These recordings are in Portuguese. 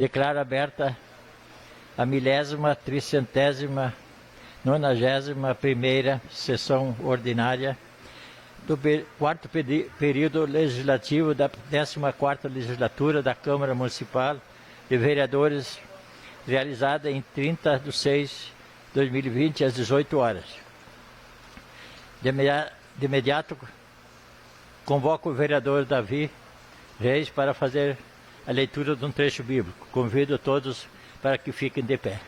Declaro aberta a 1391ª sessão ordinária do quarto período legislativo da 14ª legislatura da Câmara Municipal de Vereadores, realizada em 30/6/2020, às 18 horas. De imediato, convoco o vereador Davi Reis para fazer a leitura de um trecho bíblico. Convido a todos para que fiquem de pé.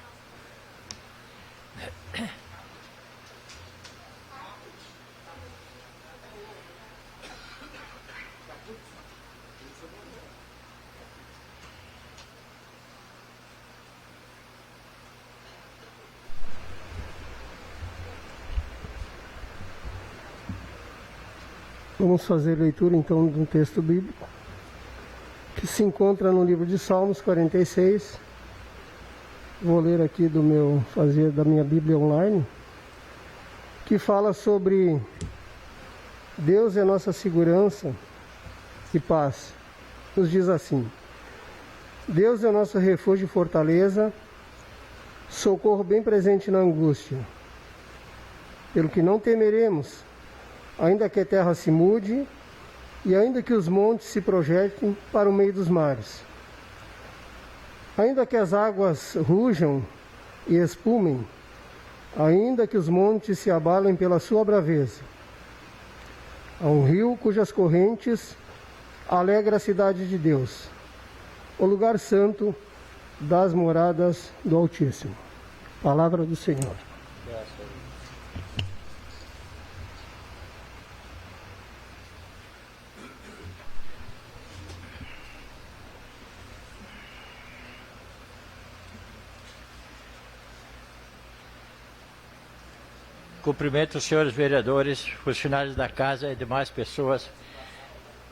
Vamos fazer leitura então de um texto bíblico que se encontra no livro de Salmos 46. Vou ler aqui da minha Bíblia online, que fala sobre Deus é nossa segurança e paz. Nos diz assim: Deus é o nosso refúgio e fortaleza, socorro bem presente na angústia. Pelo que não temeremos, ainda que a terra se mude, e ainda que os montes se projetem para o meio dos mares. Ainda que as águas rujam e espumem, ainda que os montes se abalem pela sua braveza. Há um rio cujas correntes alegra a cidade de Deus, o lugar santo das moradas do Altíssimo. Palavra do Senhor. Cumprimento os senhores vereadores, funcionários da casa e demais pessoas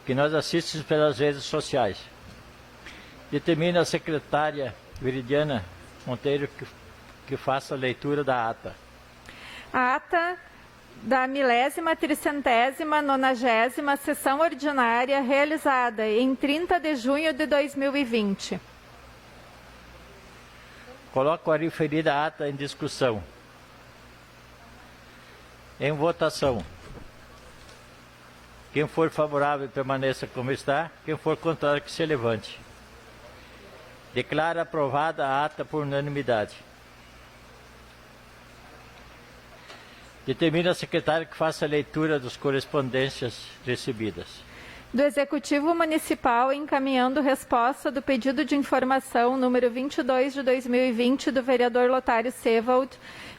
que nos assistem pelas redes sociais. Determina a secretária Viridiana Monteiro que faça a leitura da ata. A ata da 1390ª sessão ordinária realizada em 30 de junho de 2020. Coloco a referida ata em discussão. Em votação. Quem for favorável, permaneça como está. Quem for contrário, que se levante. Declaro aprovada a ata por unanimidade. Determina a secretária que faça a leitura das correspondências recebidas. Do Executivo Municipal, encaminhando resposta do pedido de informação número 22 de 2020 do vereador Lotário Sewald,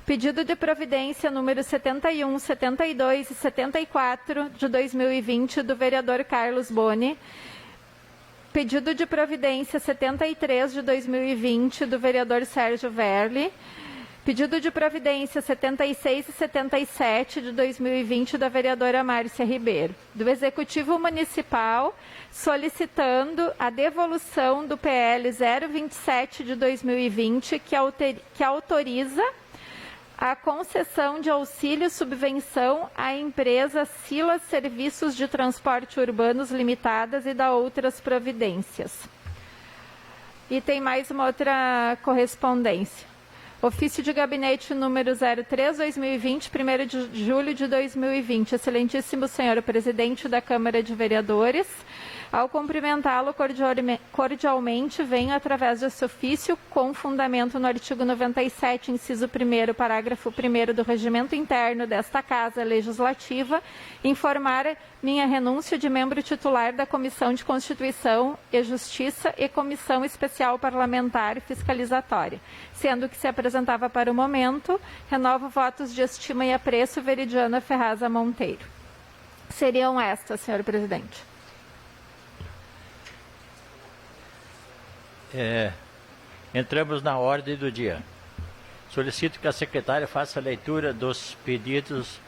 pedido de providência número 71, 72 e 74 de 2020 do vereador Carlos Boni, pedido de providência 73 de 2020 do vereador Sérgio Verli, pedido de providência 76 e 77 de 2020 da vereadora Márcia Ribeiro. Do Executivo Municipal, solicitando a devolução do PL 027 de 2020, que autoriza a concessão de auxílio-subvenção à empresa Silas Serviços de Transporte Urbanos Limitadas e da outras providências. E tem mais uma outra correspondência. Ofício de gabinete número 03/2020, 1º de julho de 2020. Excelentíssimo senhor presidente da Câmara de Vereadores, ao cumprimentá-lo cordialmente, venho, através desse ofício, com fundamento no artigo 97, inciso 1º, parágrafo 1º do Regimento Interno desta Casa Legislativa, informar minha renúncia de membro titular da Comissão de Constituição e Justiça e Comissão Especial Parlamentar Fiscalizatória. Sendo que se apresentava para o momento, renovo votos de estima e apreço, Veridiana Ferraz Monteiro. Seriam estas, senhor presidente. Entramos na ordem do dia. Solicito que a secretária faça a leitura dos pedidos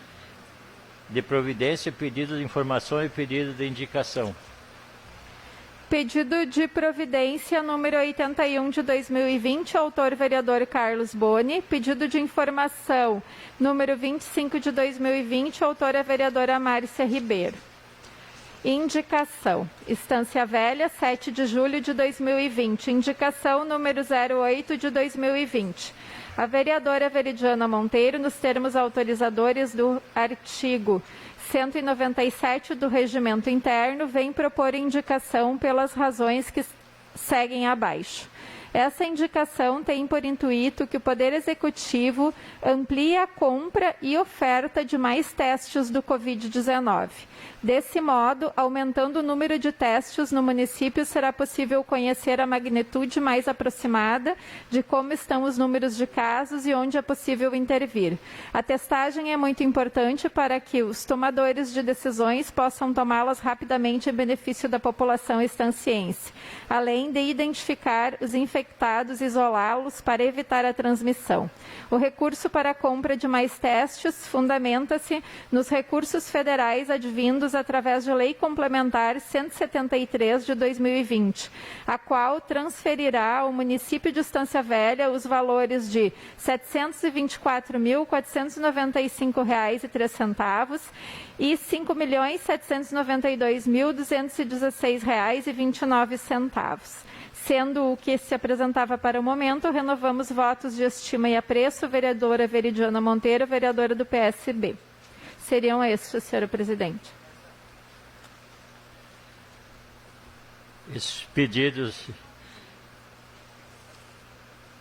de providência, pedido de informação e pedido de indicação. Pedido de providência número 81 de 2020, autor vereador Carlos Boni. Pedido de informação número 25 de 2020, autora vereadora Márcia Ribeiro. Indicação. Estância Velha, 7 de julho de 2020. Indicação número 08 de 2020. A vereadora Veridiana Monteiro, nos termos autorizadores do artigo 197 do Regimento Interno, vem propor indicação pelas razões que seguem abaixo. Essa indicação tem por intuito que o Poder Executivo amplie a compra e oferta de mais testes do Covid-19. Desse modo, aumentando o número de testes no município, será possível conhecer a magnitude mais aproximada de como estão os números de casos e onde é possível intervir. A testagem é muito importante para que os tomadores de decisões possam tomá-las rapidamente em benefício da população estanciense, além de identificar os infectados e isolá-los para evitar a transmissão. O recurso para a compra de mais testes fundamenta-se nos recursos federais advindos através de Lei Complementar 173 de 2020, a qual transferirá ao município de Estância Velha os valores de R$ 724.495,03 e R$ 5.792.216,29. Sendo o que se apresentava para o momento, renovamos votos de estima e apreço, vereadora Veridiana Monteiro, vereadora do PSB. Seriam estes, senhora presidente. Esses pedidos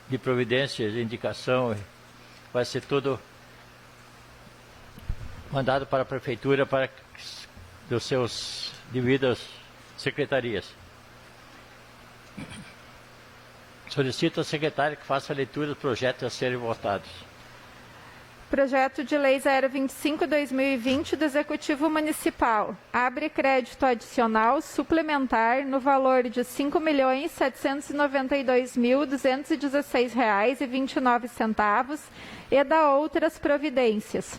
de providência, de indicação, vai ser tudo mandado para a Prefeitura, para os seus devidas secretarias. Solicito ao secretário que faça a leitura dos projetos a serem votados. Projeto de Lei 025/2020 do Executivo Municipal. Abre crédito adicional suplementar no valor de R$ 5.792.216,29 e da outras providências.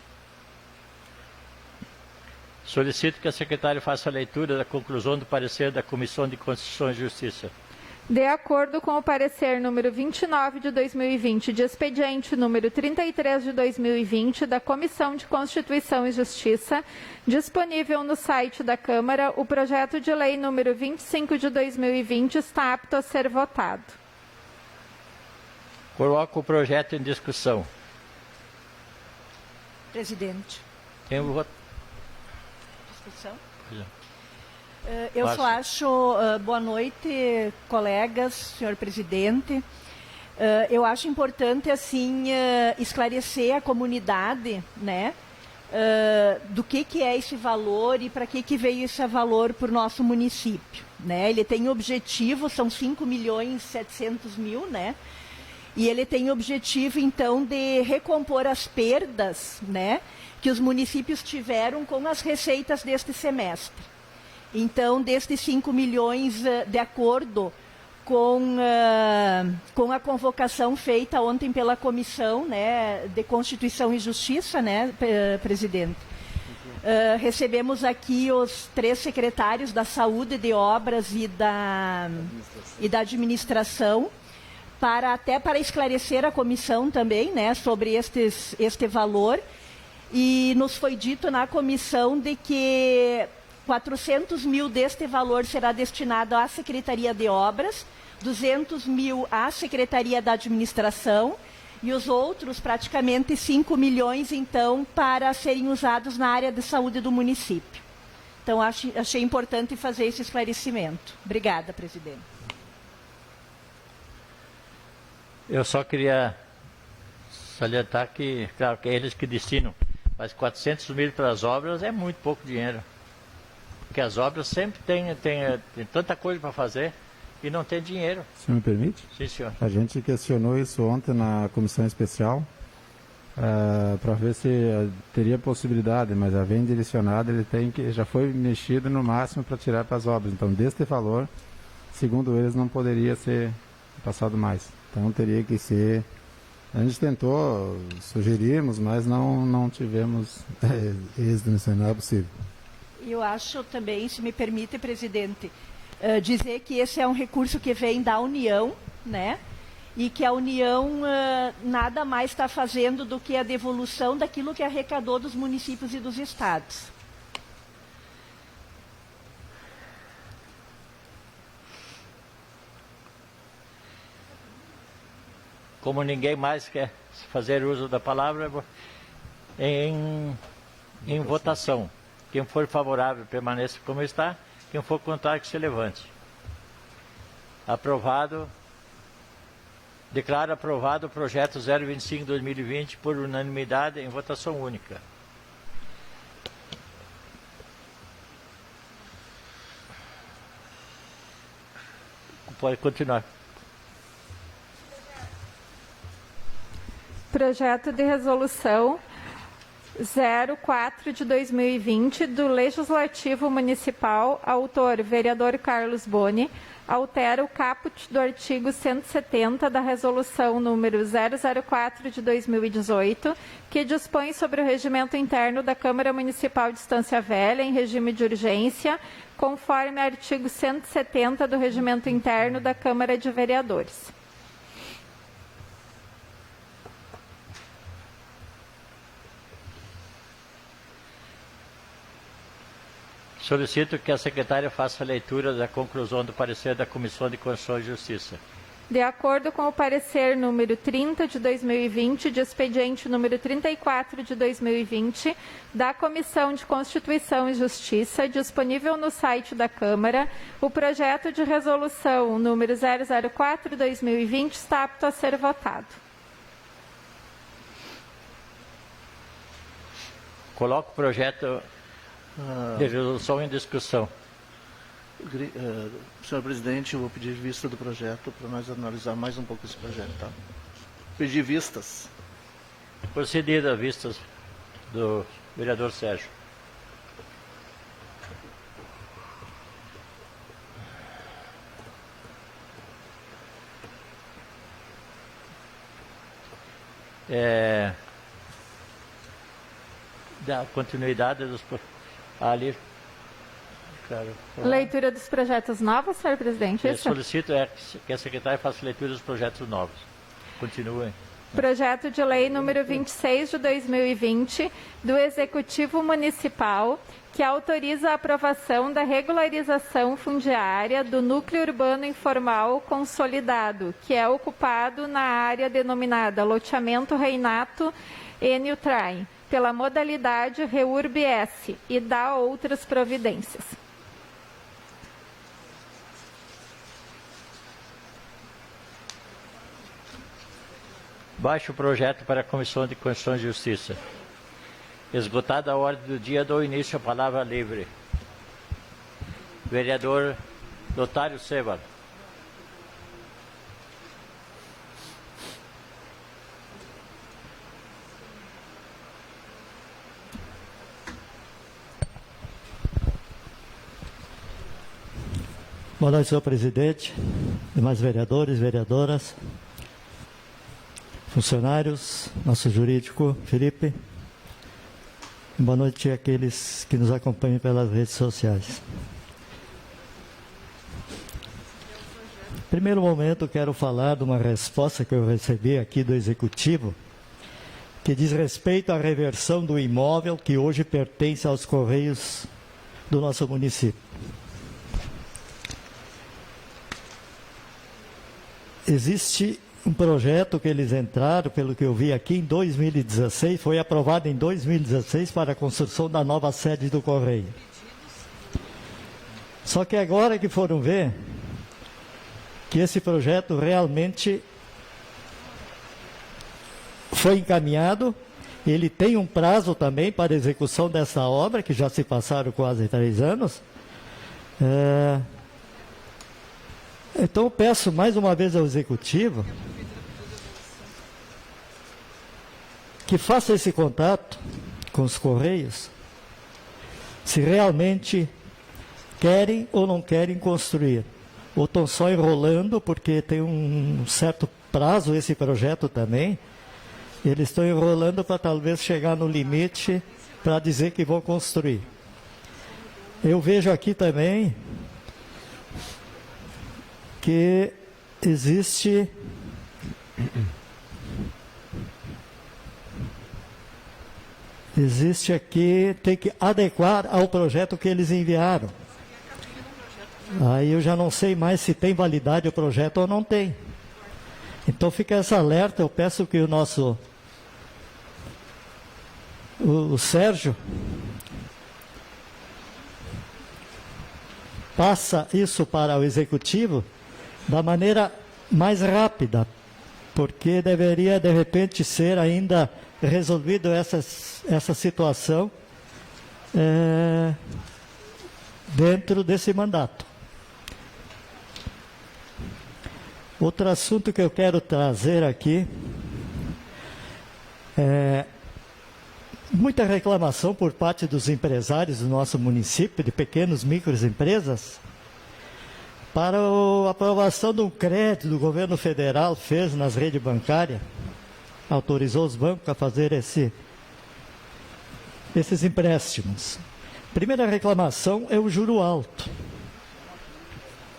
Solicito que a secretária faça a leitura da conclusão do parecer da Comissão de Constituição e Justiça. De acordo com o parecer número 29 de 2020, de expediente número 33 de 2020 da Comissão de Constituição e Justiça, disponível no site da Câmara, o projeto de lei número 25 de 2020 está apto a ser votado. Coloco o projeto em discussão. Presidente. Tem o voto. Discussão? Pois é. Eu só acho, boa noite, colegas, senhor presidente. Eu acho importante, assim, esclarecer a comunidade, né, do que é esse valor e para que veio esse valor para o nosso município, né? Ele tem objetivo, são 5.700.000, né? E ele tem objetivo, então, de recompor as perdas, né, que os municípios tiveram com as receitas deste semestre. Então, destes 5 milhões, de acordo com a convocação feita ontem pela Comissão, né, de Constituição e Justiça, né, presidente, recebemos aqui os 3 secretários da Saúde, de Obras e da Administração, para esclarecer a comissão também, né, sobre este valor. E nos foi dito na comissão de que 400 mil deste valor será destinado à Secretaria de Obras, 200 mil à Secretaria da Administração e os outros, praticamente 5 milhões, então, para serem usados na área de saúde do município. Então, achei importante fazer esse esclarecimento. Obrigada, presidente. Eu só queria salientar que, claro, que é eles que destinam, mas 400 mil para as obras é muito pouco dinheiro. Porque as obras sempre tem tanta coisa para fazer e não tem dinheiro. O senhor me permite? Sim, senhor. A gente questionou isso ontem na comissão especial para ver se teria possibilidade, mas já vem direcionado, já foi mexido no máximo para tirar para as obras. Então, deste valor, segundo eles, não poderia ser passado mais. Então, teria que ser... A gente tentou, sugerimos, mas não tivemos êxito nisso, não é possível. Eu acho também, se me permite, presidente, dizer que esse é um recurso que vem da União, né? E que a União nada mais está fazendo do que a devolução daquilo que arrecadou dos municípios e dos estados. como ninguém mais quer fazer uso da palavra, em votação. Quem for favorável permaneça como está, quem for contrário que se levante. Aprovado. Declaro aprovado o projeto 025/2020 por unanimidade em votação única. Pode continuar. Projeto de resolução 04 de 2020 do Legislativo Municipal, autor vereador Carlos Boni, altera o caput do artigo 170 da resolução número 004 de 2018, que dispõe sobre o regimento interno da Câmara Municipal de Estância Velha em regime de urgência, conforme artigo 170 do regimento interno da Câmara de Vereadores. Solicito que a secretária faça a leitura da conclusão do parecer da Comissão de Constituição e Justiça. De acordo com o parecer número 30 de 2020, de expediente número 34 de 2020, da Comissão de Constituição e Justiça, disponível no site da Câmara, o projeto de resolução número 004/2020 está apto a ser votado. Coloco o projeto de resolução em discussão. Senhor presidente, eu vou pedir vista do projeto para nós analisar mais um pouco esse projeto. Tá? Pedir vistas. Procedida a vistas do vereador Sérgio. Da continuidade dos... Ali... Claro, Leitura dos projetos novos, senhor presidente? eu Isso? solicito que a secretária faça leitura dos projetos novos. Continuem. Projeto de lei número 26 de 2020 do Executivo Municipal, que autoriza a aprovação da regularização fundiária do núcleo urbano informal consolidado, que é ocupado na área denominada Loteamento Reinato Enio Trai, pela modalidade REURB-S, e dá outras providências. Baixo o projeto para a Comissão de Constituição e Justiça. Esgotada a ordem do dia, dou início à palavra livre. Vereador Lotário Seva. Boa noite, senhor presidente, demais vereadores, vereadoras, funcionários, nosso jurídico, Felipe. Boa noite àqueles que nos acompanham pelas redes sociais. Em primeiro momento, quero falar de uma resposta que eu recebi aqui do Executivo, que diz respeito à reversão do imóvel que hoje pertence aos Correios do nosso município. Existe um projeto que eles entraram, pelo que eu vi aqui, em 2016, foi aprovado em 2016 para a construção da nova sede do Correio. Só que agora que foram ver que esse projeto realmente foi encaminhado, ele tem um prazo também para execução dessa obra, que já se passaram quase 3 anos. Então eu peço mais uma vez ao Executivo que faça esse contato com os Correios, se realmente querem ou não querem construir, ou estão só enrolando, porque tem um certo prazo esse projeto também, eles estão enrolando para talvez chegar no limite para dizer que vão construir. Eu vejo aqui também que existe aqui, tem que adequar ao projeto que eles enviaram. Aí eu já não sei mais se tem validade o projeto ou não tem. Então fica essa alerta, eu peço que o Sérgio passa isso para o Executivo da maneira mais rápida, porque deveria, de repente, ser ainda resolvido essa situação dentro desse mandato. Outro assunto que eu quero trazer aqui é muita reclamação por parte dos empresários do nosso município, de pequenas microempresas, para a aprovação de um crédito do governo federal fez nas redes bancárias, autorizou os bancos a fazer esses empréstimos. Primeira reclamação é o juro alto,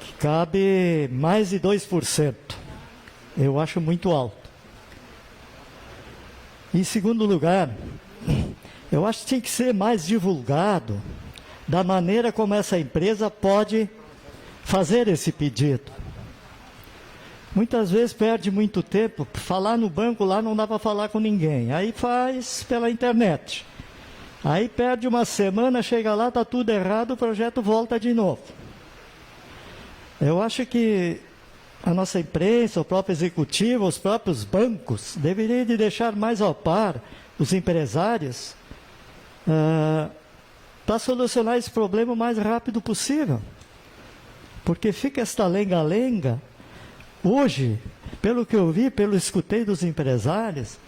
que cabe mais de 2%. Eu acho muito alto. Em segundo lugar, eu acho que tinha que ser mais divulgado da maneira como essa empresa pode fazer esse pedido. Muitas vezes perde muito tempo, falar no banco lá não dá para falar com ninguém, aí faz pela internet. Aí perde uma semana, chega lá, está tudo errado, o projeto volta de novo. Eu acho que a nossa imprensa, o próprio executivo, os próprios bancos, deveriam de deixar mais ao par os empresários para solucionar esse problema o mais rápido possível. Porque fica esta lenga-lenga. Hoje, pelo que eu vi, pelo que escutei dos empresários,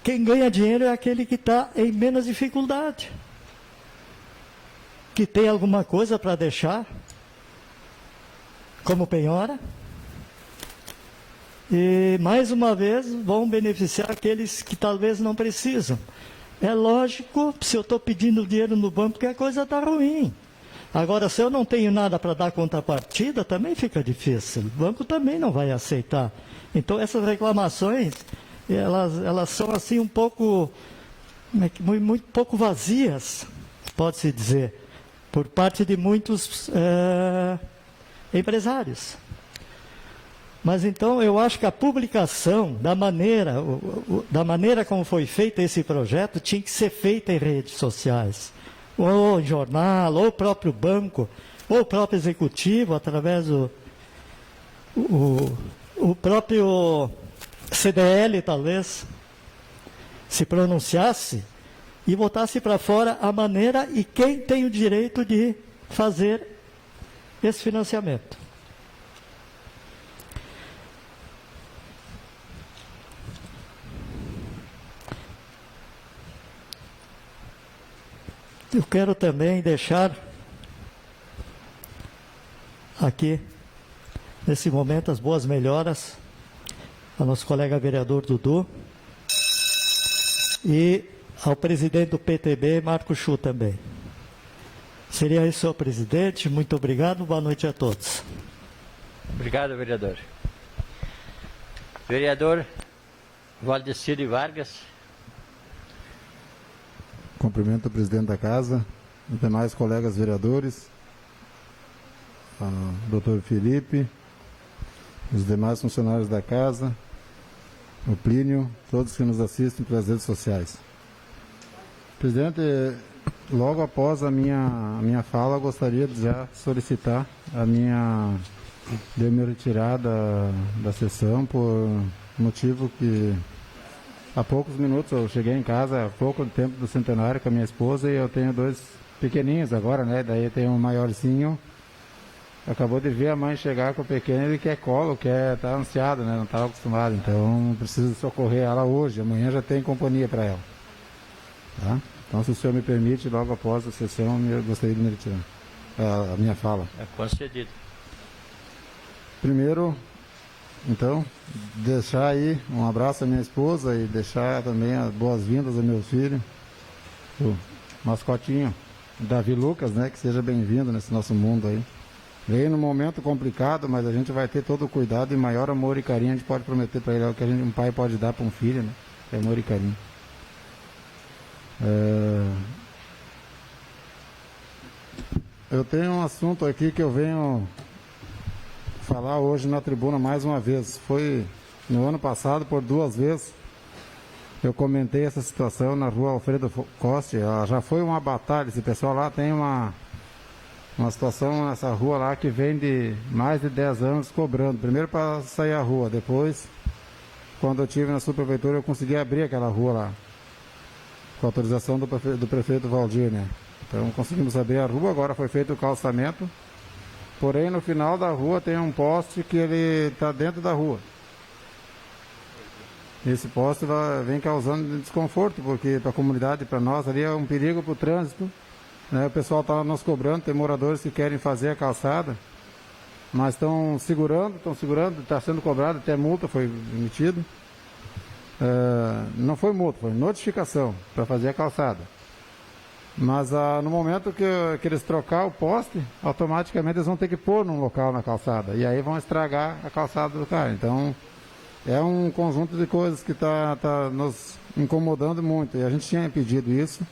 quem ganha dinheiro é aquele que está em menos dificuldade, que tem alguma coisa para deixar, como penhora, e mais uma vez vão beneficiar aqueles que talvez não precisam. É lógico, se eu estou pedindo dinheiro no banco, que a coisa está ruim. Agora, se eu não tenho nada para dar contrapartida, também fica difícil. O banco também não vai aceitar. Então, essas reclamações, elas são assim um pouco, muito pouco vazias, pode-se dizer, por parte de muitos empresários. Mas então eu acho que a publicação da maneira como foi feito esse projeto tinha que ser feita em redes sociais, ou em jornal, ou o próprio banco, ou o próprio executivo, através do o próprio CDL, talvez, se pronunciasse e botasse para fora a maneira e quem tem o direito de fazer esse financiamento. Eu quero também deixar aqui, nesse momento, as boas melhoras ao nosso colega vereador Dudu e ao presidente do PTB, Marco Chu, também. Seria isso, senhor presidente. Muito obrigado. Boa noite a todos. Obrigado, vereador. Vereador Valdecir Vargas. Cumprimento o presidente da casa, os demais colegas vereadores, doutor Felipe, os demais funcionários da casa, o Plínio, todos que nos assistem pelas redes sociais. Presidente, logo após a minha fala, eu gostaria de já solicitar de me retirar da sessão por motivo que há poucos minutos eu cheguei em casa, há pouco tempo do centenário com a minha esposa e eu tenho 2 pequeninhos agora, né? Daí tem um maiorzinho, acabou de ver a mãe chegar com o pequeno, ele quer colo, tá ansiado, né? Não estava acostumado, então preciso socorrer ela hoje, amanhã já tem companhia para ela. Tá? Então, se o senhor me permite, logo após a sessão, eu gostaria de me retirar a minha fala. É concedido. Primeiro, então, deixar aí um abraço à minha esposa e deixar também as boas-vindas ao meu filho, o mascotinho Davi Lucas, né? Que seja bem-vindo nesse nosso mundo aí. Veio num momento complicado, mas a gente vai ter todo o cuidado e maior amor e carinho a gente pode prometer para ele, é o que um pai pode dar para um filho, né? É amor e carinho. Eu tenho um assunto aqui que eu venho falar hoje na tribuna mais uma vez. Foi no ano passado, por 2 vezes, eu comentei essa situação na rua Alfredo Costa. Já foi uma batalha. Esse pessoal lá tem uma situação nessa rua lá que vem de mais de 10 anos cobrando. Primeiro para sair a rua, depois, quando eu estive na subprefeitura, eu consegui abrir aquela rua lá, com autorização do prefeito Valdir, né? Então conseguimos abrir a rua, agora foi feito o calçamento. Porém, no final da rua tem um poste que ele está dentro da rua. Esse poste vem causando desconforto, porque para a comunidade, para nós, ali é um perigo para o trânsito. Né? O pessoal está nos cobrando, tem moradores que querem fazer a calçada, mas estão segurando, está sendo cobrado, até multa foi emitida. Não foi multa, foi notificação para fazer a calçada. Mas no momento que eles trocar o poste, automaticamente eles vão ter que pôr num local na calçada. E aí vão estragar a calçada do cara. Então, é um conjunto de coisas que está nos incomodando muito. E a gente tinha pedido isso.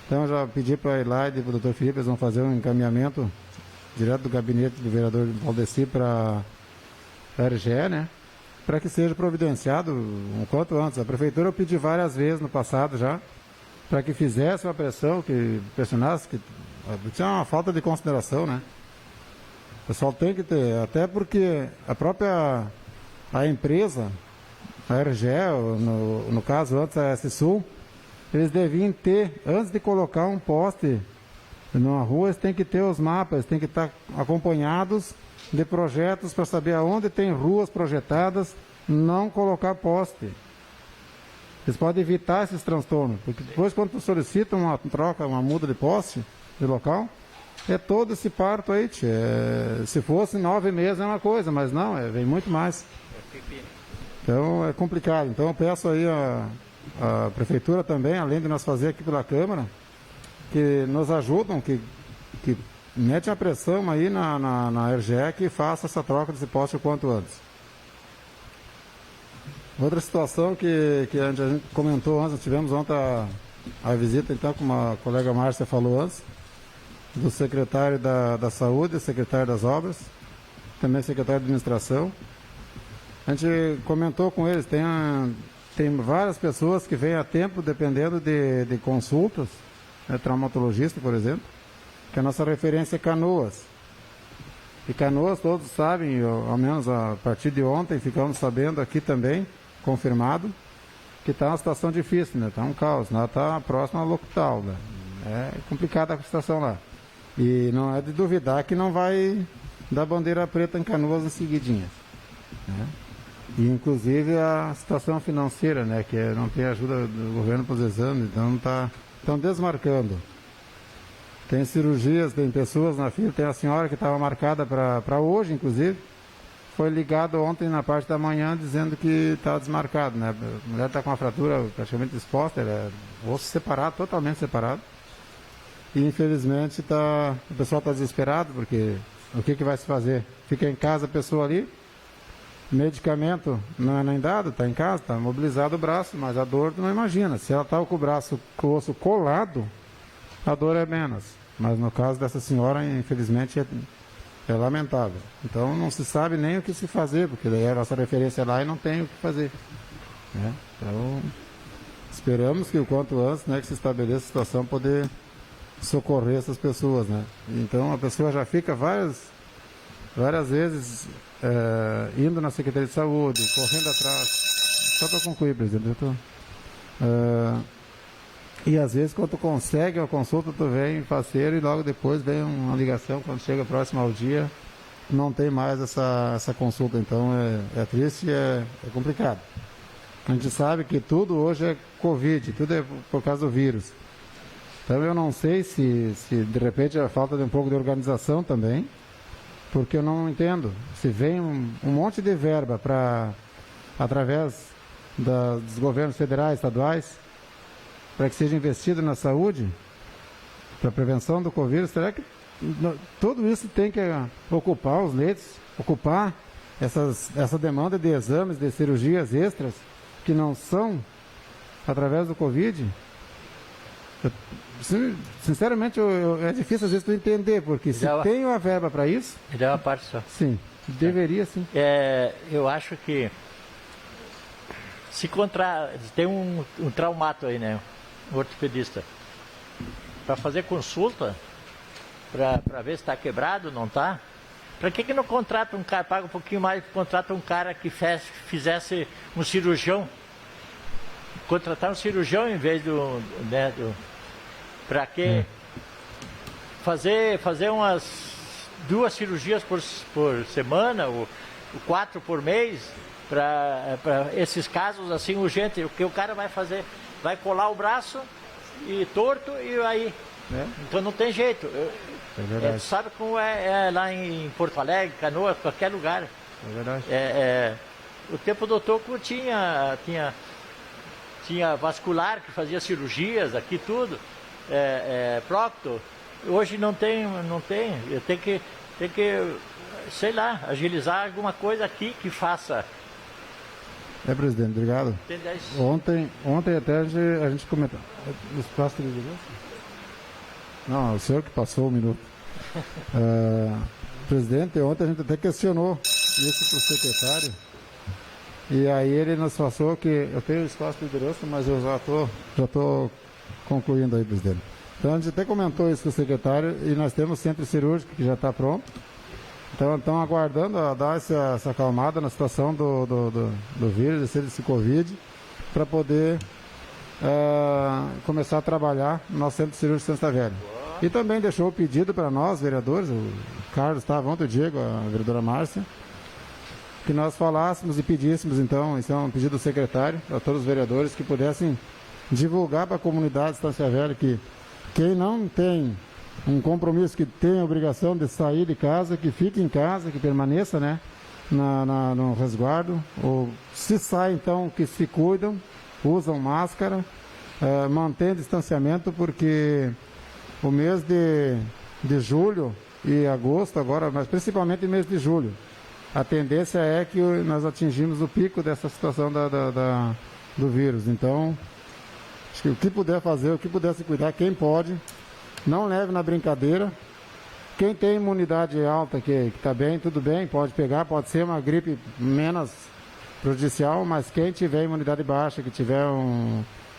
Então, eu já pedi para a Elaide e para o Dr. Felipe, eles vão fazer um encaminhamento direto do gabinete do vereador Valdeci para a RGE, né? Para que seja providenciado um quanto antes. A prefeitura eu pedi várias vezes no passado já, para que fizesse uma pressão, que pressionasse, que tinha uma falta de consideração, né? O pessoal tem que ter, até porque a empresa, a RGE, no caso antes a S-Sul, eles deviam ter, antes de colocar um poste numa rua, eles têm que ter os mapas, têm que estar acompanhados de projetos para saber aonde tem ruas projetadas, não colocar poste. Eles podem evitar esses transtornos, porque depois quando tu solicita uma troca, uma muda de poste de local, é todo esse parto aí, se fosse 9 meses é uma coisa, mas não, vem muito mais. Então é complicado. Então eu peço aí a prefeitura também, além de nós fazer aqui pela Câmara, que nos ajudam, que mete a pressão aí na RGE que faça essa troca desse poste o quanto antes. Outra situação que a gente comentou antes, tivemos ontem a visita, então, como a colega Márcia falou antes, do secretário da Saúde, secretário das Obras, também secretário de Administração. A gente comentou com eles, tem várias pessoas que vêm a tempo, dependendo de consultas, né, traumatologista, por exemplo, que a nossa referência é Canoas. E Canoas, todos sabem, ao menos a partir de ontem, ficamos sabendo aqui também, confirmado, que está uma situação difícil, né? Está um caos, lá está próximo ao local, né? É complicada a situação lá. E não é de duvidar que não vai dar bandeira preta em Canoas em seguidinha, né? E inclusive a situação financeira, né? Que não tem ajuda do governo para os exames, então estão desmarcando. Tem cirurgias, tem pessoas na fila, tem a senhora que estava marcada para hoje, inclusive, foi ligado ontem na parte da manhã dizendo que está desmarcado, né? A mulher está com uma fratura praticamente exposta, osso separado, totalmente separado. E infelizmente o pessoal está desesperado, porque o que vai se fazer? Fica em casa a pessoa ali, medicamento não é nem dado, está em casa, está mobilizado o braço, mas a dor tu não imagina. Se ela está com com o osso colado, a dor é menos. Mas no caso dessa senhora, infelizmente, é lamentável. Então não se sabe nem o que se fazer, porque daí a nossa referência lá e não tem o que fazer, né? Então esperamos que o quanto antes, né, que se estabeleça a situação, poder socorrer essas pessoas, né? Então a pessoa já fica várias vezes indo na Secretaria de Saúde, correndo atrás. Só para concluir, presidente. E às vezes quando tu consegue a consulta, tu vem parceiro e logo depois vem uma ligação, quando chega próximo ao dia, não tem mais essa consulta. Então é triste e é complicado. A gente sabe que tudo hoje é Covid, tudo é por causa do vírus. Então eu não sei se de repente é falta de um pouco de organização também, porque eu não entendo. Se vem um monte de verba através dos governos federais, estaduais, para que seja investido na saúde, para a prevenção do Covid, será que tudo isso tem que ocupar os leitos, ocupar essa demanda de exames, de cirurgias extras, que não são através do Covid? Sinceramente, é difícil às vezes tu entender, porque se tem uma verba para isso... Me dá uma parte só. Sim. Deveria, sim. Eu acho que se tem um traumato aí, né? Um ortopedista. Para fazer consulta, para ver se está quebrado, não está. Para que não contrata um cara, paga um pouquinho mais, contrata um cara que fizesse um cirurgião? Contratar um cirurgião em vez para que fazer umas 2 cirurgias por semana, ou 4 por mês, para esses casos assim urgentes. O que o cara vai fazer? Vai colar o braço e torto e aí. Então não tem jeito. É verdade. Sabe como é lá em Porto Alegre, Canoas, qualquer lugar. É verdade. O tempo do Toco tinha vascular que fazia cirurgias aqui, tudo. Procto. Hoje não tem. Tem que, sei lá, agilizar alguma coisa aqui que faça. Presidente, obrigado. Tem 10. Ontem até a gente comentou. Espaço de liderança? Não, o senhor que passou 1 minuto. Presidente, ontem a gente até questionou isso para o secretário. E aí ele nos passou que eu tenho espaço de liderança, mas eu já estou concluindo aí, presidente. Então a gente até comentou isso com o secretário e nós temos centro cirúrgico que já está pronto. Então estão aguardando a dar essa acalmada na situação do vírus, desse Covid, para poder começar a trabalhar no nosso centro cirúrgico de Santa Velha. E também deixou o pedido para nós, vereadores, o Carlos estava ontem, o Diego, a vereadora Márcia, que nós falássemos e pedíssemos, então, isso é um pedido do secretário, a todos os vereadores, que pudessem divulgar para a comunidade de Estância Velha que quem não tem um compromisso, que tem a obrigação de sair de casa, que fique em casa, que permaneça, né, no resguardo, ou se sai, então, que se cuidam, usam máscara, mantém distanciamento, porque o mês de julho e agosto agora, mas principalmente o mês de julho, a tendência é que nós atingimos o pico dessa situação do vírus. Então, acho que o que puder fazer, o que puder se cuidar, quem pode, não leve na brincadeira. Quem tem imunidade alta, que está bem, tudo bem, pode pegar, pode ser uma gripe menos prejudicial, mas quem tiver imunidade baixa, que tiver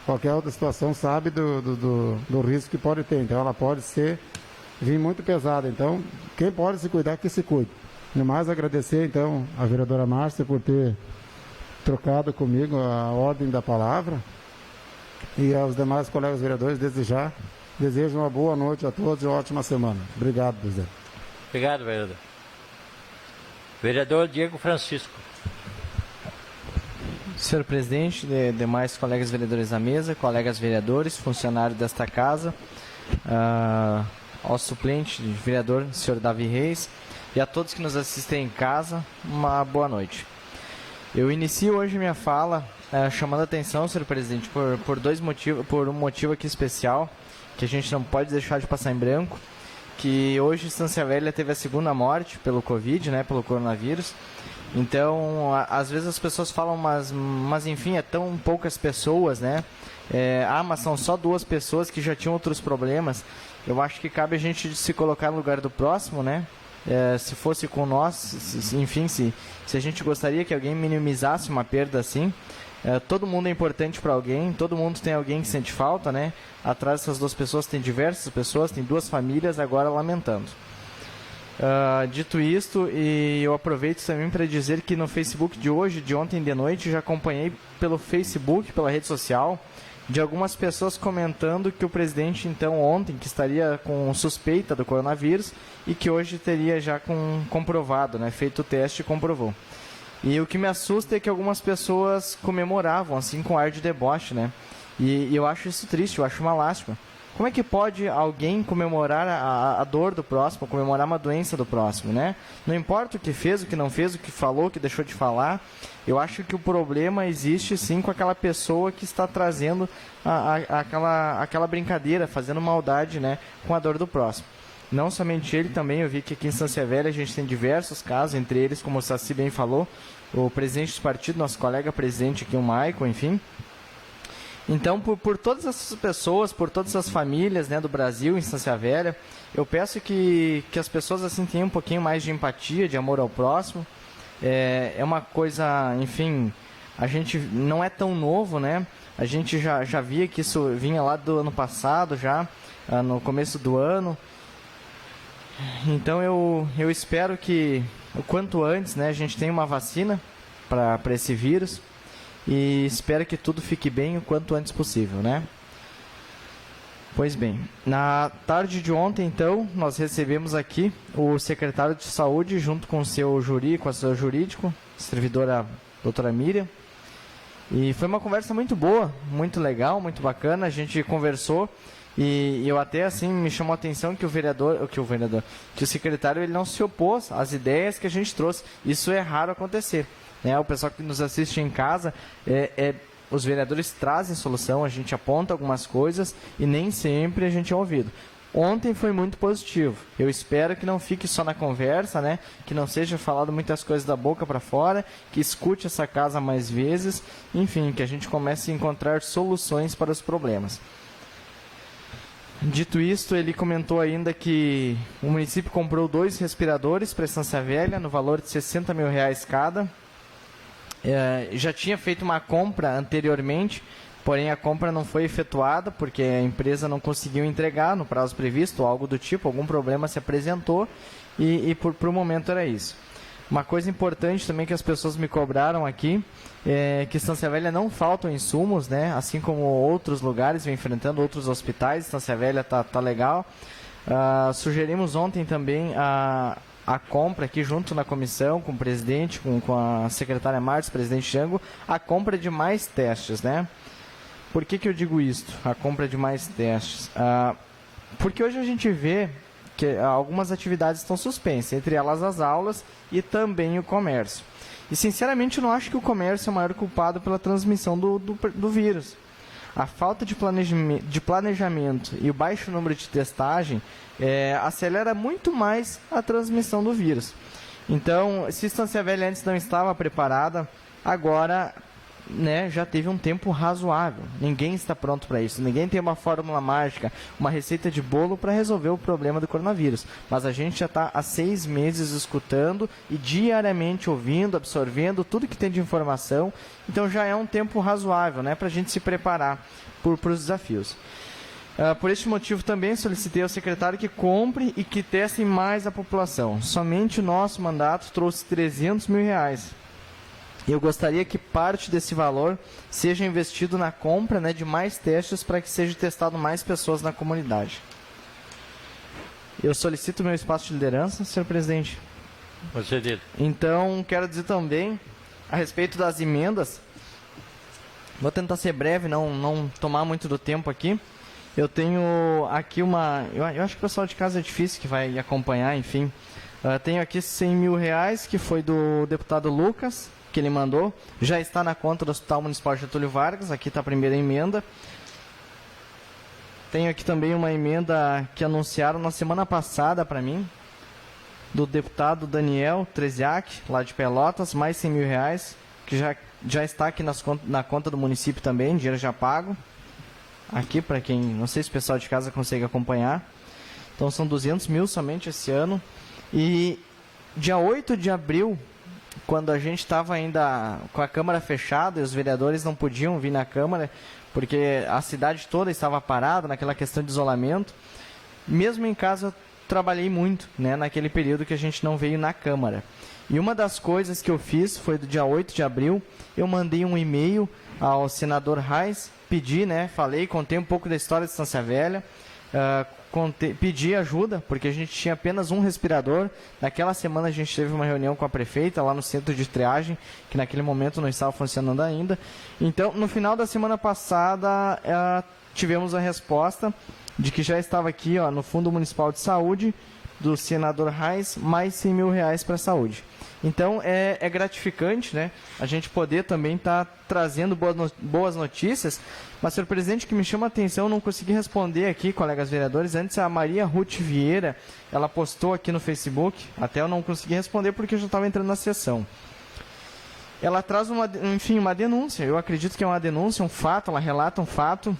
qualquer outra situação, sabe do risco que pode ter. Então ela pode vir muito pesada. Então, quem pode se cuidar, que se cuide. No mais, agradecer então a vereadora Márcia por ter trocado comigo a ordem da palavra e aos demais colegas vereadores, desde já, desejo uma boa noite a todos e uma ótima semana. Obrigado, presidente. Obrigado, vereador. Vereador Diego Francisco. Senhor presidente, demais colegas vereadores da mesa, colegas vereadores, funcionários desta casa, ao suplente de vereador, senhor Davi Reis, e a todos que nos assistem em casa, uma boa noite. Eu inicio hoje minha fala chamando a atenção, senhor presidente, por 2 motivos, por um motivo aqui especial, que a gente não pode deixar de passar em branco, que hoje Estância Velha teve a 2ª morte pelo Covid, né, pelo coronavírus. Então, às vezes as pessoas falam, mas enfim, é tão poucas pessoas, né? Mas são só 2 pessoas que já tinham outros problemas. Eu acho que cabe a gente se colocar no lugar do próximo, né? Se fosse com nós, enfim, se a gente gostaria que alguém minimizasse uma perda assim, todo mundo é importante para alguém, todo mundo tem alguém que sente falta, né? Atrás dessas 2 pessoas tem diversas pessoas, tem 2 famílias agora lamentando. Dito isto, e eu aproveito também para dizer que no Facebook de hoje, de ontem de noite, já acompanhei pelo Facebook, pela rede social, de algumas pessoas comentando que o presidente, então, ontem, que estaria com suspeita do coronavírus e que hoje teria já comprovado, né, feito o teste e comprovou. E o que me assusta é que algumas pessoas comemoravam, assim, com ar de deboche, né? E eu acho isso triste, eu acho uma lástima. Como é que pode alguém comemorar a dor do próximo, comemorar uma doença do próximo, né? Não importa o que fez, o que não fez, o que falou, o que deixou de falar. Eu acho que o problema existe sim com aquela pessoa que está trazendo aquela brincadeira, fazendo maldade, né, com a dor do próximo. Não somente ele, também eu vi que aqui em Estância Velha a gente tem diversos casos, entre eles, como o Saci bem falou, o presidente do partido, nosso colega presidente aqui, o Maicon, enfim. Então, por todas essas pessoas, por todas as famílias, né, do Brasil, em Estância Velha, eu peço que as pessoas assim tenham um pouquinho mais de empatia, de amor ao próximo. É uma coisa, enfim, a gente não é tão novo, né? A gente já via que isso vinha lá do ano passado, já no começo do ano. Então eu espero que o quanto antes, né, a gente tenha uma vacina para esse vírus e espero que tudo fique bem o quanto antes possível, né? Pois bem, na tarde de ontem, então, nós recebemos aqui o secretário de Saúde junto com o seu jurídico, servidora doutora Miriam. E foi uma conversa muito boa, muito legal, muito bacana. A gente conversou e eu até assim me chamou a atenção que o secretário ele não se opôs às ideias que a gente trouxe. Isso é raro acontecer, né? O pessoal que nos assiste em casa os vereadores trazem solução, a gente aponta algumas coisas e nem sempre a gente é ouvido. Ontem foi muito positivo. Eu espero que não fique só na conversa, né? Que não seja falado muitas coisas da boca para fora, que escute essa casa mais vezes, enfim, que a gente comece a encontrar soluções para os problemas. Dito isto, ele comentou ainda que o município comprou 2 respiradores para Estância Velha, no valor de R$60 mil cada. Já tinha feito uma compra anteriormente, porém a compra não foi efetuada porque a empresa não conseguiu entregar no prazo previsto, ou algo do tipo, algum problema se apresentou e por um momento era isso. Uma coisa importante também que as pessoas me cobraram aqui é que Estância Velha não faltam insumos, né? Assim como outros lugares vem enfrentando, outros hospitais, Estância Velha tá legal. Sugerimos ontem também a compra aqui junto na comissão, com o presidente, com a secretária Martins, presidente Jango, a compra de mais testes, né? Por que eu digo isto, a compra de mais testes? Porque hoje a gente vê que algumas atividades estão suspensas, entre elas as aulas e também o comércio. E sinceramente eu não acho que o comércio é o maior culpado pela transmissão do vírus. A falta de planejamento e o baixo número de testagem acelera muito mais a transmissão do vírus. Então, se Estância Velha antes não estava preparada, agora, né, já teve um tempo razoável. Ninguém está pronto para isso. Ninguém tem uma fórmula mágica, uma receita de bolo para resolver o problema do coronavírus. Mas a gente já está há 6 meses escutando e diariamente ouvindo, absorvendo tudo que tem de informação. Então já é um tempo razoável, né, para a gente se preparar para os desafios. Por este motivo também solicitei ao secretário que compre e que teste mais a população. Somente o nosso mandato trouxe R$300 mil. Eu gostaria que parte desse valor seja investido na compra, né, de mais testes para que seja testado mais pessoas na comunidade. Eu solicito meu espaço de liderança, senhor presidente. Concedido. Então, quero dizer também, a respeito das emendas, vou tentar ser breve, não tomar muito do tempo aqui. Eu tenho aqui eu acho que o pessoal de casa é difícil que vai acompanhar, enfim. Tenho aqui R$100 mil, que foi do deputado Lucas, que ele mandou, já está na conta do Hospital Municipal Getúlio Vargas, aqui está a primeira emenda. Tenho aqui também uma emenda que anunciaram na semana passada para mim, do deputado Daniel Treziak, lá de Pelotas, mais R$100 mil, que já está aqui na conta do município também, dinheiro já pago. Aqui, para quem, não sei se o pessoal de casa consegue acompanhar. Então são R$200 mil somente esse ano. E dia 8 de abril, quando a gente estava ainda com a Câmara fechada e os vereadores não podiam vir na Câmara, porque a cidade toda estava parada naquela questão de isolamento, mesmo em casa eu trabalhei muito, né, naquele período que a gente não veio na Câmara. E uma das coisas que eu fiz foi do dia 8 de abril, eu mandei um e-mail ao senador Reis, pedi, né, contei um pouco da história de Estância Velha, pedi ajuda, porque a gente tinha apenas um respirador. Naquela semana a gente teve uma reunião com a prefeita lá no centro de triagem, que naquele momento não estava funcionando ainda. Então, no final da semana passada, tivemos a resposta de que já estava aqui, no Fundo Municipal de Saúde, do senador Reis, mais R$100 mil para a saúde. Então, é gratificante, né, a gente poder também estar trazendo boas notícias. Mas, senhor presidente, que me chama a atenção, eu não consegui responder aqui, colegas vereadores. Antes, a Maria Ruth Vieira, ela postou aqui no Facebook, até eu não consegui responder porque eu já estava entrando na sessão. ela traz uma denúncia. Eu acredito que é uma denúncia, um fato, ela relata um fato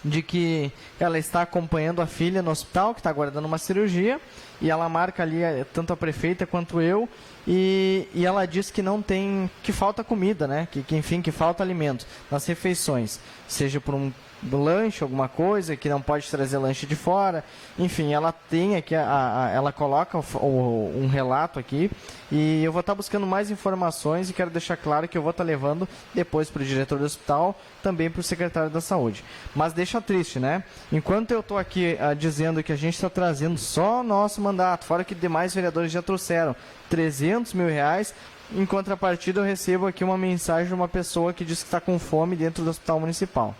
de que ela está acompanhando a filha no hospital, que está aguardando uma cirurgia, e ela marca ali, tanto a prefeita quanto eu, e ela diz que não tem, que falta comida, né? Que falta alimento nas refeições, seja por um lanche, alguma coisa, que não pode trazer lanche de fora. Enfim, ela tem aqui, ela coloca um relato aqui, e eu vou estar buscando mais informações e quero deixar claro que eu vou estar levando depois para o diretor do hospital, também para o secretário da saúde. Mas deixa triste, né? Enquanto eu estou aqui dizendo que a gente está trazendo só nosso mandato, fora que demais vereadores já trouxeram 300 mil reais, em contrapartida eu recebo aqui uma mensagem de uma pessoa que diz que está com fome dentro do hospital municipal.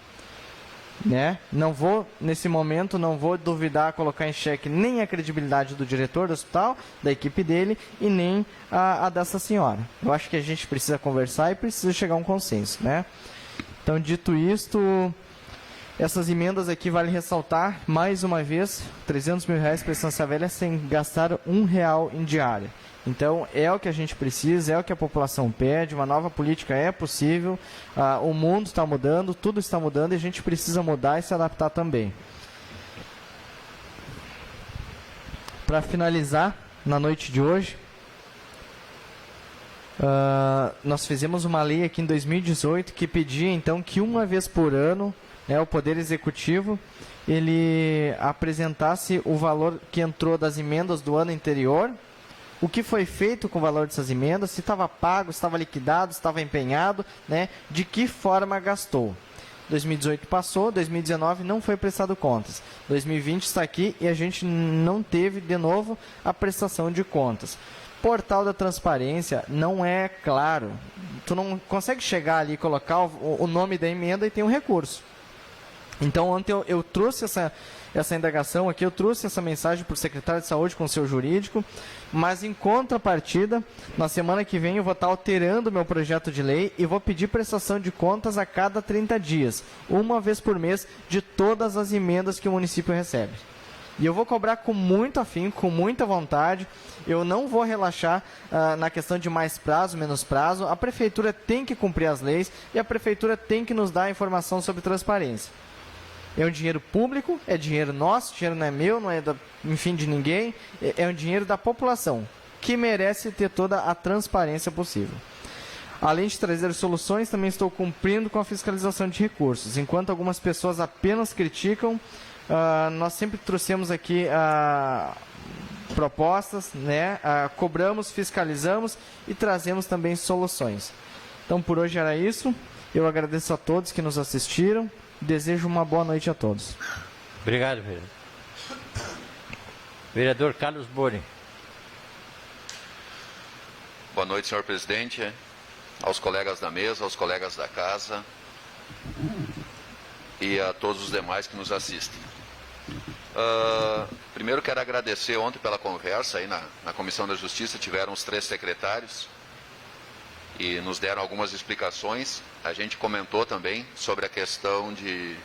Né? Não vou, nesse momento, não vou duvidar, colocar em xeque nem a credibilidade do diretor do hospital, da equipe dele, e nem a dessa senhora. Eu acho que a gente precisa conversar e precisa chegar a um consenso, né? Então, dito isto, essas emendas aqui vale ressaltar, mais uma vez, 300 mil reais para a Estância Velha sem gastar R$1 em diária. Então, é o que a gente precisa, é o que a população pede, uma nova política é possível, o mundo está mudando, tudo está mudando e a gente precisa mudar e se adaptar também. Para finalizar, na noite de hoje, nós fizemos uma lei aqui em 2018 que pedia, então, que uma vez por ano, o Poder Executivo ele apresentasse o valor que entrou das emendas do ano anterior, o que foi feito com o valor dessas emendas, se estava pago, se estava liquidado, se estava empenhado, né, de que forma gastou. 2018 passou, 2019 não foi prestado contas. 2020 está aqui e a gente não teve, de novo, a prestação de contas. Portal da transparência não é claro. Tu não consegue chegar ali e colocar o nome da emenda e tem um recurso. Então, ontem eu trouxe essa indagação aqui, eu trouxe essa mensagem para o secretário de saúde com o seu jurídico, mas em contrapartida, na semana que vem eu vou estar alterando o meu projeto de lei e vou pedir prestação de contas a cada 30 dias, uma vez por mês, de todas as emendas que o município recebe. E eu vou cobrar com muito afinco, com muita vontade, eu não vou relaxar na questão de mais prazo, menos prazo, a prefeitura tem que cumprir as leis e a prefeitura tem que nos dar informação sobre transparência. É um dinheiro público, é dinheiro nosso, dinheiro não é meu, não é de ninguém, é um dinheiro da população, que merece ter toda a transparência possível. Além de trazer soluções, também estou cumprindo com a fiscalização de recursos. Enquanto algumas pessoas apenas criticam, nós sempre trouxemos aqui propostas, né? Cobramos, fiscalizamos e trazemos também soluções. Então, por hoje era isso. Eu agradeço a todos que nos assistiram. Desejo uma boa noite a todos. Obrigado, vereador. Vereador Carlos Boni. Boa noite, senhor presidente, aos colegas da mesa, aos colegas da casa e a todos os demais que nos assistem. Primeiro quero agradecer ontem pela conversa aí na Comissão da Justiça, tiveram os 3 secretários e nos deram algumas explicações. A gente comentou também sobre a questão de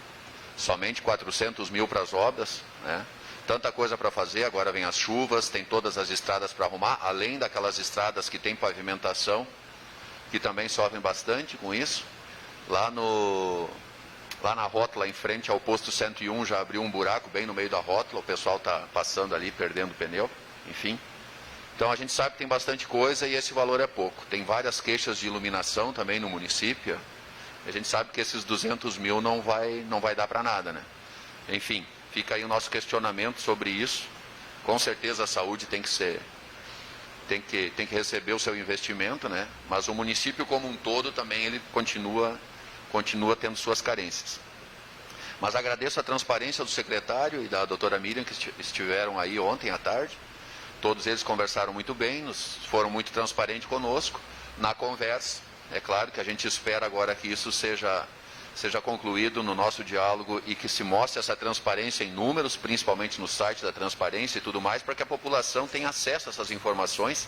somente 400 mil para as obras, né? Tanta coisa para fazer, agora vem as chuvas, tem todas as estradas para arrumar, além daquelas estradas que tem pavimentação, que também sofrem bastante com isso. Lá na rótula, em frente ao posto 101, já abriu um buraco bem no meio da rótula, o pessoal está passando ali, perdendo o pneu, enfim. Então, a gente sabe que tem bastante coisa e esse valor é pouco. Tem várias queixas de iluminação também no município. A gente sabe que esses 200 mil não vai dar para nada, né? Enfim, fica aí o nosso questionamento sobre isso. Com certeza a saúde tem que receber o seu investimento, né? Mas o município como um todo também ele continua tendo suas carências. Mas agradeço a transparência do secretário e da doutora Miriam que estiveram aí ontem à tarde. Todos eles conversaram muito bem, foram muito transparentes conosco na conversa. É claro que a gente espera agora que isso seja concluído no nosso diálogo e que se mostre essa transparência em números, principalmente no site da transparência e tudo mais, para que a população tenha acesso a essas informações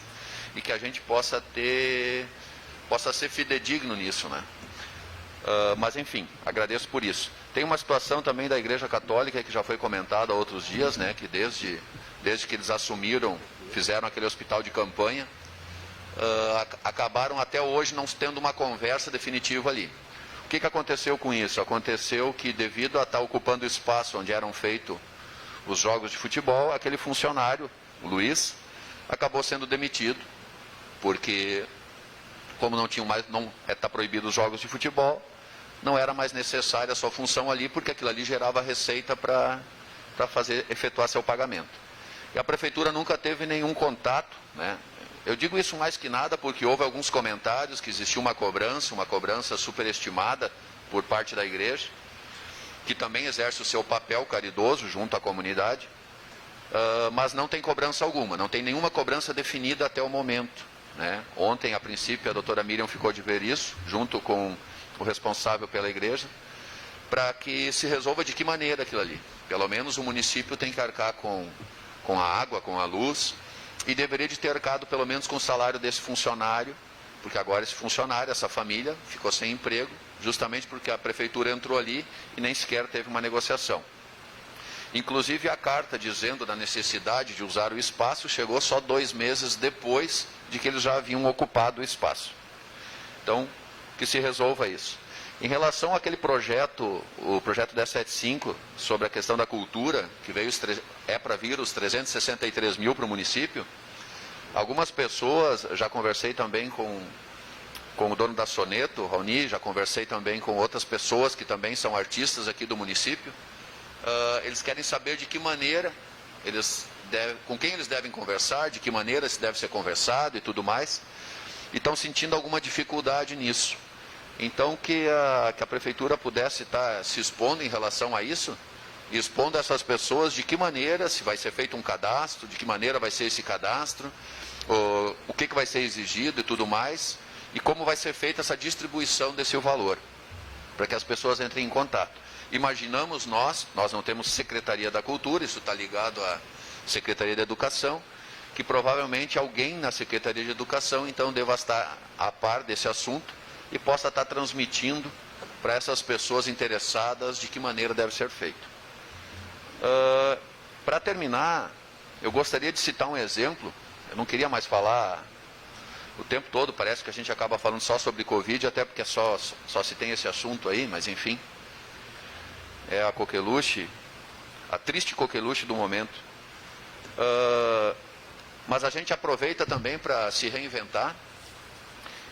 e que a gente possa ser fidedigno nisso, né? Mas enfim, agradeço por isso. Tem uma situação também da Igreja Católica que já foi comentada há outros dias, né, que desde que eles assumiram, fizeram aquele hospital de campanha, acabaram até hoje não tendo uma conversa definitiva ali. O que aconteceu com isso? Aconteceu que, devido a estar ocupando o espaço onde eram feitos os jogos de futebol, aquele funcionário, o Luiz, acabou sendo demitido, porque, como não está proibido os jogos de futebol, não era mais necessária a sua função ali, porque aquilo ali gerava receita para efetuar seu pagamento. E a prefeitura nunca teve nenhum contato, né? Eu digo isso mais que nada porque houve alguns comentários que existia uma cobrança superestimada por parte da igreja, que também exerce o seu papel caridoso junto à comunidade, mas não tem cobrança alguma, não tem nenhuma cobrança definida até o momento, né? Ontem, a princípio, a doutora Miriam ficou de ver isso, junto com o responsável pela igreja, para que se resolva de que maneira aquilo ali. Pelo menos o município tem que arcar com a água, com a luz, e deveria de ter arcado pelo menos com o salário desse funcionário, porque agora esse funcionário, essa família, ficou sem emprego, justamente porque a prefeitura entrou ali e nem sequer teve uma negociação. Inclusive, a carta dizendo da necessidade de usar o espaço chegou só 2 meses depois de que eles já haviam ocupado o espaço. Então, que se resolva isso. Em relação àquele projeto, o projeto 1075, sobre a questão da cultura, que para vir os 363 mil para o município, algumas pessoas, já conversei também com o dono da Soneto, o Raoni, já conversei também com outras pessoas que também são artistas aqui do município, eles querem saber de que maneira, com quem eles devem conversar, de que maneira se deve ser conversado e tudo mais, e estão sentindo alguma dificuldade nisso. Então, que a prefeitura pudesse estar se expondo em relação a isso, e expondo a essas pessoas de que maneira, se vai ser feito um cadastro, de que maneira vai ser esse cadastro, o que vai ser exigido e tudo mais, e como vai ser feita essa distribuição desse valor, para que as pessoas entrem em contato. Imaginamos nós não temos Secretaria da Cultura, isso está ligado à Secretaria da Educação, que provavelmente alguém na Secretaria de Educação, então, deva estar a par desse assunto, e possa estar transmitindo para essas pessoas interessadas de que maneira deve ser feito. Para terminar, eu gostaria de citar um exemplo. Eu não queria mais falar o tempo todo, parece que a gente acaba falando só sobre Covid, até porque só se tem esse assunto aí, mas enfim. É a coqueluche, a triste coqueluche do momento. Mas a gente aproveita também para se reinventar.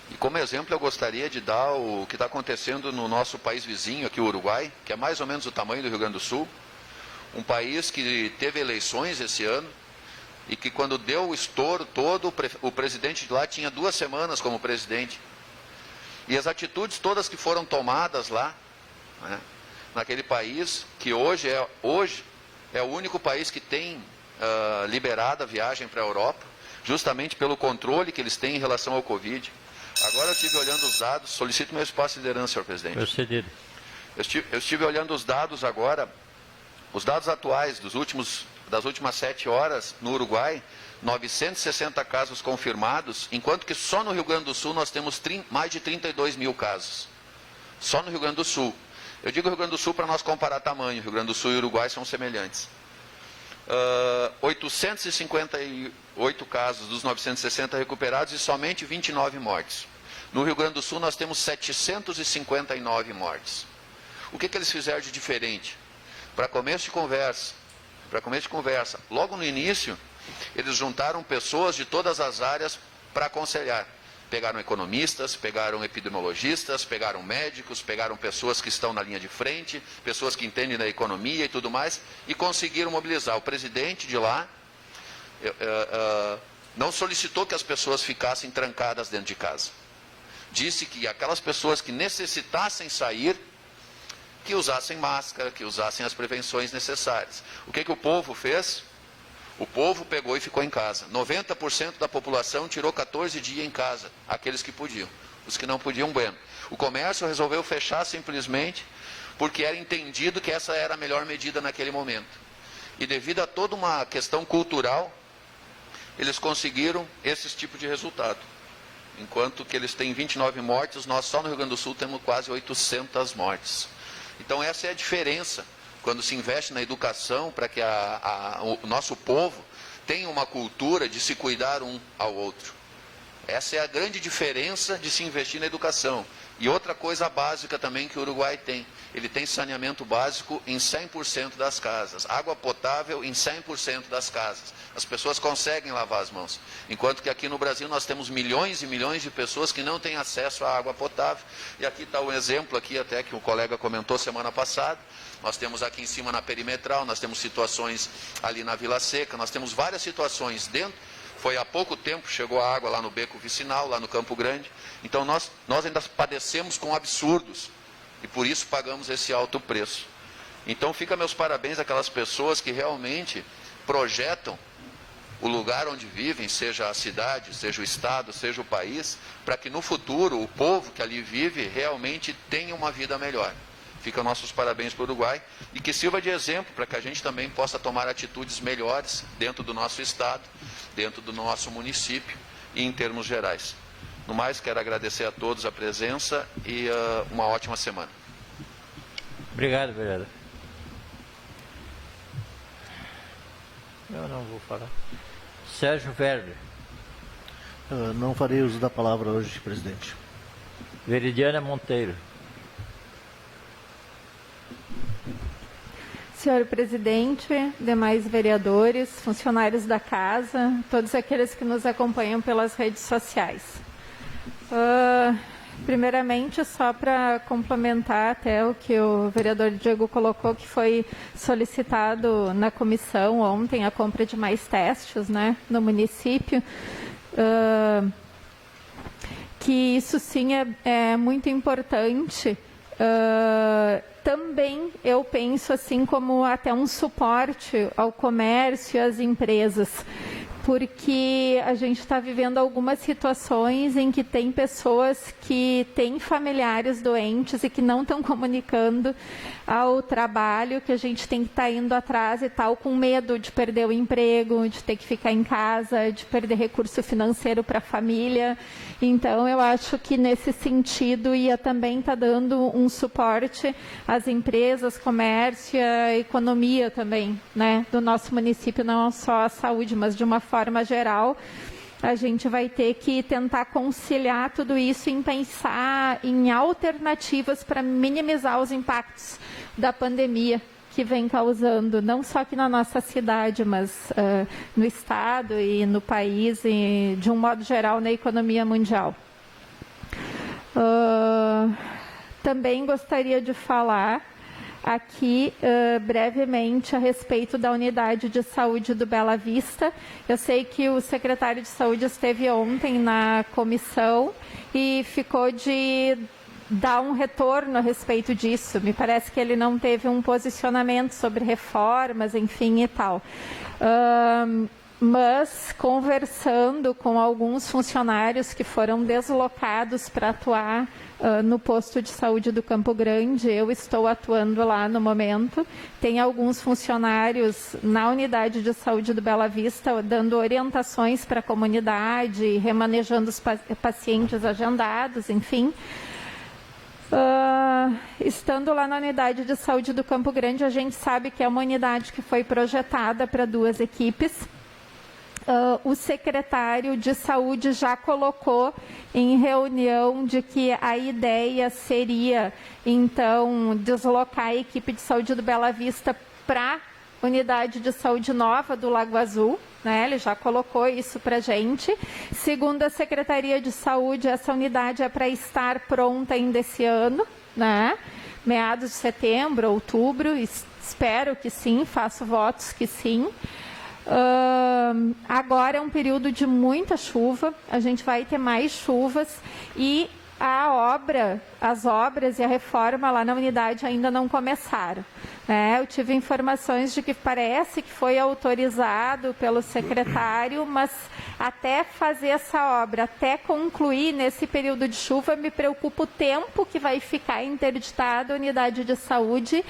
E como exemplo eu gostaria de dar o que está acontecendo no nosso país vizinho, aqui o Uruguai, que é mais ou menos o tamanho do Rio Grande do Sul, um país que teve eleições esse ano, e que quando deu o estouro todo, o presidente de lá tinha 2 semanas como presidente. E as atitudes todas que foram tomadas lá, né, naquele país, que hoje é o único país que tem liberado a viagem para a Europa, justamente pelo controle que eles têm em relação ao Covid. Agora eu estive olhando os dados, solicito meu espaço de liderança, senhor presidente. Procedido. Eu estive olhando os dados agora, os dados atuais das últimas 7 horas no Uruguai, 960 casos confirmados, enquanto que só no Rio Grande do Sul nós temos mais de 32 mil casos. Só no Rio Grande do Sul. Eu digo Rio Grande do Sul para nós comparar tamanho, Rio Grande do Sul e Uruguai são semelhantes. 858 casos dos 960 recuperados e somente 29 mortes. No Rio Grande do Sul nós temos 759 mortes. O que eles fizeram de diferente? Para começo de conversa, logo no início, eles juntaram pessoas de todas as áreas para aconselhar. Pegaram economistas, pegaram epidemiologistas, pegaram médicos, pegaram pessoas que estão na linha de frente, pessoas que entendem da economia e tudo mais, e conseguiram mobilizar. O presidente de lá não solicitou que as pessoas ficassem trancadas dentro de casa. Disse que aquelas pessoas que necessitassem sair, que usassem máscara, que usassem as prevenções necessárias. O que o povo fez? O povo pegou e ficou em casa. 90% da população tirou 14 dias em casa, aqueles que podiam. Os que não podiam, bueno. O comércio resolveu fechar simplesmente porque era entendido que essa era a melhor medida naquele momento. E devido a toda uma questão cultural, eles conseguiram esse tipo de resultado. Enquanto que eles têm 29 mortes, nós só no Rio Grande do Sul temos quase 800 mortes. Então essa é a diferença quando se investe na educação para que o nosso povo tenha uma cultura de se cuidar um ao outro. Essa é a grande diferença de se investir na educação. E outra coisa básica também que o Uruguai tem. Ele tem saneamento básico em 100% das casas. Água potável em 100% das casas. As pessoas conseguem lavar as mãos. Enquanto que aqui no Brasil nós temos milhões e milhões de pessoas que não têm acesso à água potável. E aqui está um exemplo aqui até que o colega comentou semana passada. Nós temos aqui em cima na Perimetral, nós temos situações ali na Vila Seca, nós temos várias situações dentro. Foi há pouco tempo, chegou a água lá no Beco Vicinal, lá no Campo Grande. Então nós ainda padecemos com absurdos. E por isso pagamos esse alto preço. Então fica meus parabéns àquelas pessoas que realmente projetam o lugar onde vivem, seja a cidade, seja o estado, seja o país, para que no futuro o povo que ali vive realmente tenha uma vida melhor. Fica nossos parabéns para o Uruguai e que sirva de exemplo para que a gente também possa tomar atitudes melhores dentro do nosso estado, dentro do nosso município e em termos gerais. No mais, quero agradecer a todos a presença e uma ótima semana. Obrigado, vereador. Eu não vou falar. Sérgio Verde. Não farei uso da palavra hoje, presidente. Veridiana Monteiro. Senhor presidente, demais vereadores, funcionários da casa, todos aqueles que nos acompanham pelas redes sociais. Primeiramente, só para complementar até o que o vereador Diego colocou, que foi solicitado na comissão ontem a compra de mais testes, né, no município, que isso sim é muito importante. Também eu penso assim como até um suporte ao comércio e às empresas, porque a gente está vivendo algumas situações em que tem pessoas que têm familiares doentes e que não estão comunicando ao trabalho, que a gente tem que estar indo atrás e tal, com medo de perder o emprego, de ter que ficar em casa, de perder recurso financeiro para a família. Então, eu acho que nesse sentido ia também estar dando um suporte às empresas, comércio e à economia também, né, do nosso município, não só a saúde, mas de uma forma geral. A gente vai ter que tentar conciliar tudo isso em pensar em alternativas para minimizar os impactos da pandemia que vem causando, não só aqui na nossa cidade, mas no estado e no país e, de um modo geral, na economia mundial. Também gostaria de falar aqui brevemente a respeito da unidade de saúde do Bela Vista. Eu sei que o secretário de saúde esteve ontem na comissão e ficou de dar um retorno a respeito disso. Me parece que ele não teve um posicionamento sobre reformas, enfim e tal. Mas conversando com alguns funcionários que foram deslocados para atuar no posto de saúde do Campo Grande, eu estou atuando lá no momento. Tem alguns funcionários na unidade de saúde do Bela Vista dando orientações para a comunidade, remanejando os pacientes agendados, enfim. Estando lá na unidade de saúde do Campo Grande, a gente sabe que é uma unidade que foi projetada para 2 equipes. O secretário de saúde já colocou em reunião de que a ideia seria, então, deslocar a equipe de saúde do Bela Vista para a unidade de saúde nova do Lago Azul, né? Ele já colocou isso para a gente. Segundo a Secretaria de Saúde, essa unidade é para estar pronta ainda esse ano, né? Meados de setembro, outubro, espero que sim, faço votos que sim. Agora é um período de muita chuva, a gente vai ter mais chuvas e as obras e a reforma lá na unidade ainda não começaram. Eu tive informações de que parece que foi autorizado pelo secretário, mas até fazer essa obra, até concluir nesse período de chuva, me preocupa o tempo que vai ficar interditada a unidade de saúde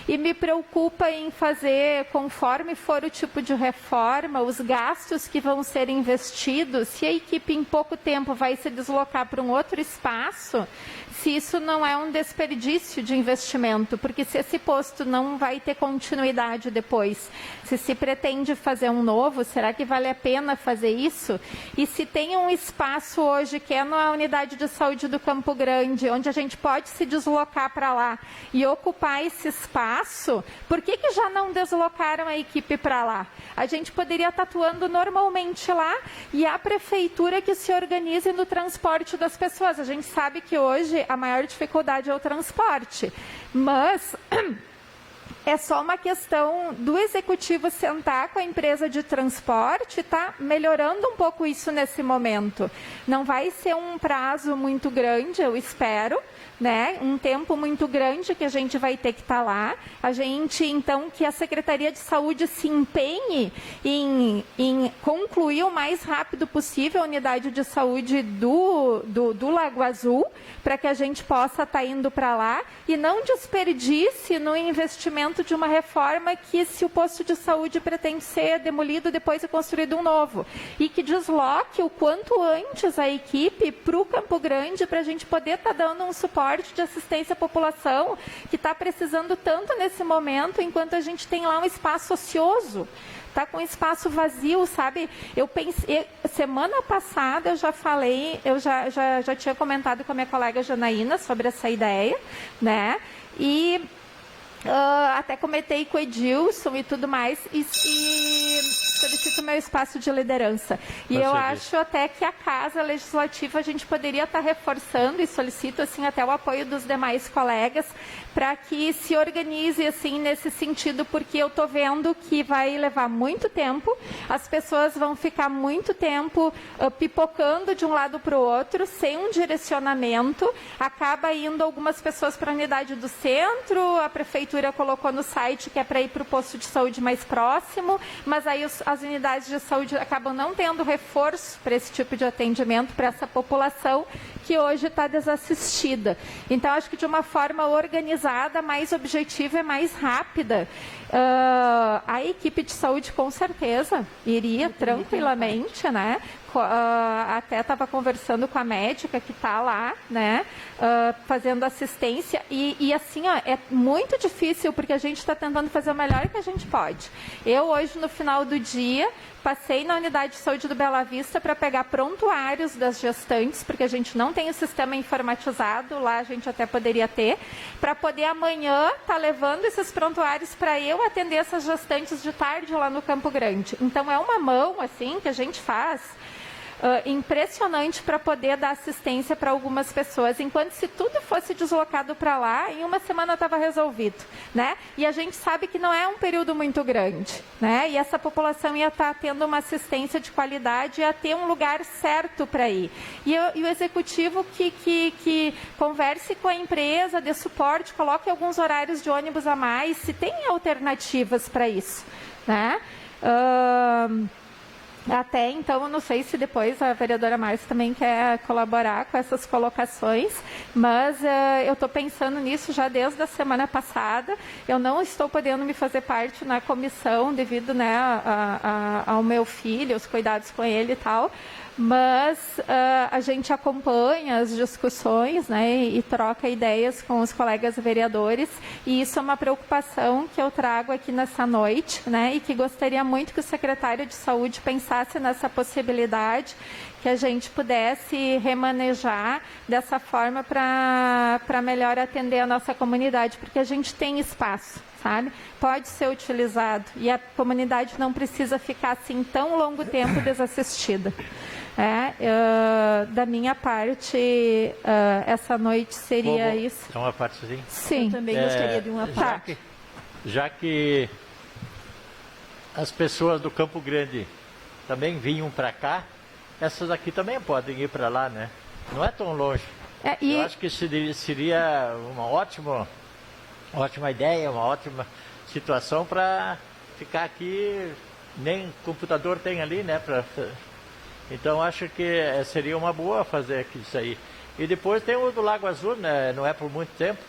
e me preocupa em fazer, conforme for o tipo de reforma, os gastos que vão ser investidos, se a equipe em pouco tempo vai se deslocar para um outro espaço, espaço, se isso não é um desperdício de investimento, porque se esse posto não vai ter continuidade depois, se pretende fazer um novo, será que vale a pena fazer isso? E se tem um espaço hoje que é na unidade de saúde do Campo Grande, onde a gente pode se deslocar para lá e ocupar esse espaço, por que já não deslocaram a equipe para lá? A gente poderia estar atuando normalmente lá e a prefeitura que se organize no transporte das pessoas. A gente sabe que hoje a maior dificuldade é o transporte, mas é só uma questão do executivo sentar com a empresa de transporte e tá melhorando um pouco isso nesse momento. Não vai ser um prazo muito grande, eu espero, né? Um tempo muito grande que a gente vai ter que estar lá. A gente, então, que a Secretaria de Saúde se empenhe em concluir o mais rápido possível a unidade de saúde do Lago Azul, para que a gente possa estar indo para lá e não desperdice no investimento de uma reforma que, se o posto de saúde pretende ser demolido, depois é construído um novo. E que desloque o quanto antes a equipe para o Campo Grande, para a gente poder estar dando um suporte de assistência à população que está precisando tanto nesse momento, enquanto a gente tem lá um espaço ocioso. Está com espaço vazio, sabe? Eu pensei, semana passada eu já falei, eu já tinha comentado com a minha colega Janaína sobre essa ideia, né? E até comentei com o Edilson e tudo mais, e solicito meu espaço de liderança. E eu acho até que a Casa Legislativa a gente poderia estar reforçando, e solicito assim até o apoio dos demais colegas, para que se organize assim nesse sentido, porque eu estou vendo que vai levar muito tempo, as pessoas vão ficar muito tempo pipocando de um lado para o outro, sem um direcionamento, acaba indo algumas pessoas para a unidade do centro, a prefeitura colocou no site que é para ir para o posto de saúde mais próximo, mas aí as unidades de saúde acabam não tendo reforço para esse tipo de atendimento para essa população que hoje está desassistida. Então, acho que de uma forma organizada, mais objetiva e mais rápida, a equipe de saúde com certeza iria tranquilamente, né? Até estava conversando com a médica que está lá, né, fazendo assistência, e assim, ó, é muito difícil, porque a gente está tentando fazer o melhor que a gente pode. Eu hoje, no final do dia, passei na unidade de saúde do Bela Vista para pegar prontuários das gestantes, porque a gente não tem o sistema informatizado, lá a gente até poderia ter, para poder amanhã estar levando esses prontuários para eu atender essas gestantes de tarde lá no Campo Grande. Então, é uma mão, assim, que a gente faz impressionante para poder dar assistência para algumas pessoas, enquanto se tudo fosse deslocado para lá, em uma semana estava resolvido, né? E a gente sabe que não é um período muito grande, né? E essa população ia estar tendo uma assistência de qualidade, ia ter um lugar certo para ir. E o executivo que converse com a empresa, dê suporte, coloque alguns horários de ônibus a mais, se tem alternativas para isso, né? Até então, eu não sei se depois a vereadora Márcia também quer colaborar com essas colocações, mas eu estou pensando nisso já desde a semana passada. Eu não estou podendo me fazer parte na comissão devido, né, ao meu filho, os cuidados com ele e tal, mas a gente acompanha as discussões, né, e troca ideias com os colegas vereadores, e isso é uma preocupação que eu trago aqui nessa noite, né, e que gostaria muito que o secretário de Saúde pensasse nessa possibilidade, que a gente pudesse remanejar dessa forma para melhor atender a nossa comunidade, porque a gente tem espaço, sabe? Pode ser utilizado, e a comunidade não precisa ficar assim tão longo tempo desassistida. Da minha parte, essa noite seria isso. Então, uma parte sim? Sim. Eu também gostaria de uma parte. Já que as pessoas do Campo Grande também vinham para cá, essas aqui também podem ir para lá, né? Não é tão longe. Eu acho que seria uma ótima ideia, uma ótima situação para ficar aqui. Nem computador tem ali, né? Então, acho que seria uma boa fazer aqui isso aí. E depois tem o do Lago Azul, né? Não é por muito tempo.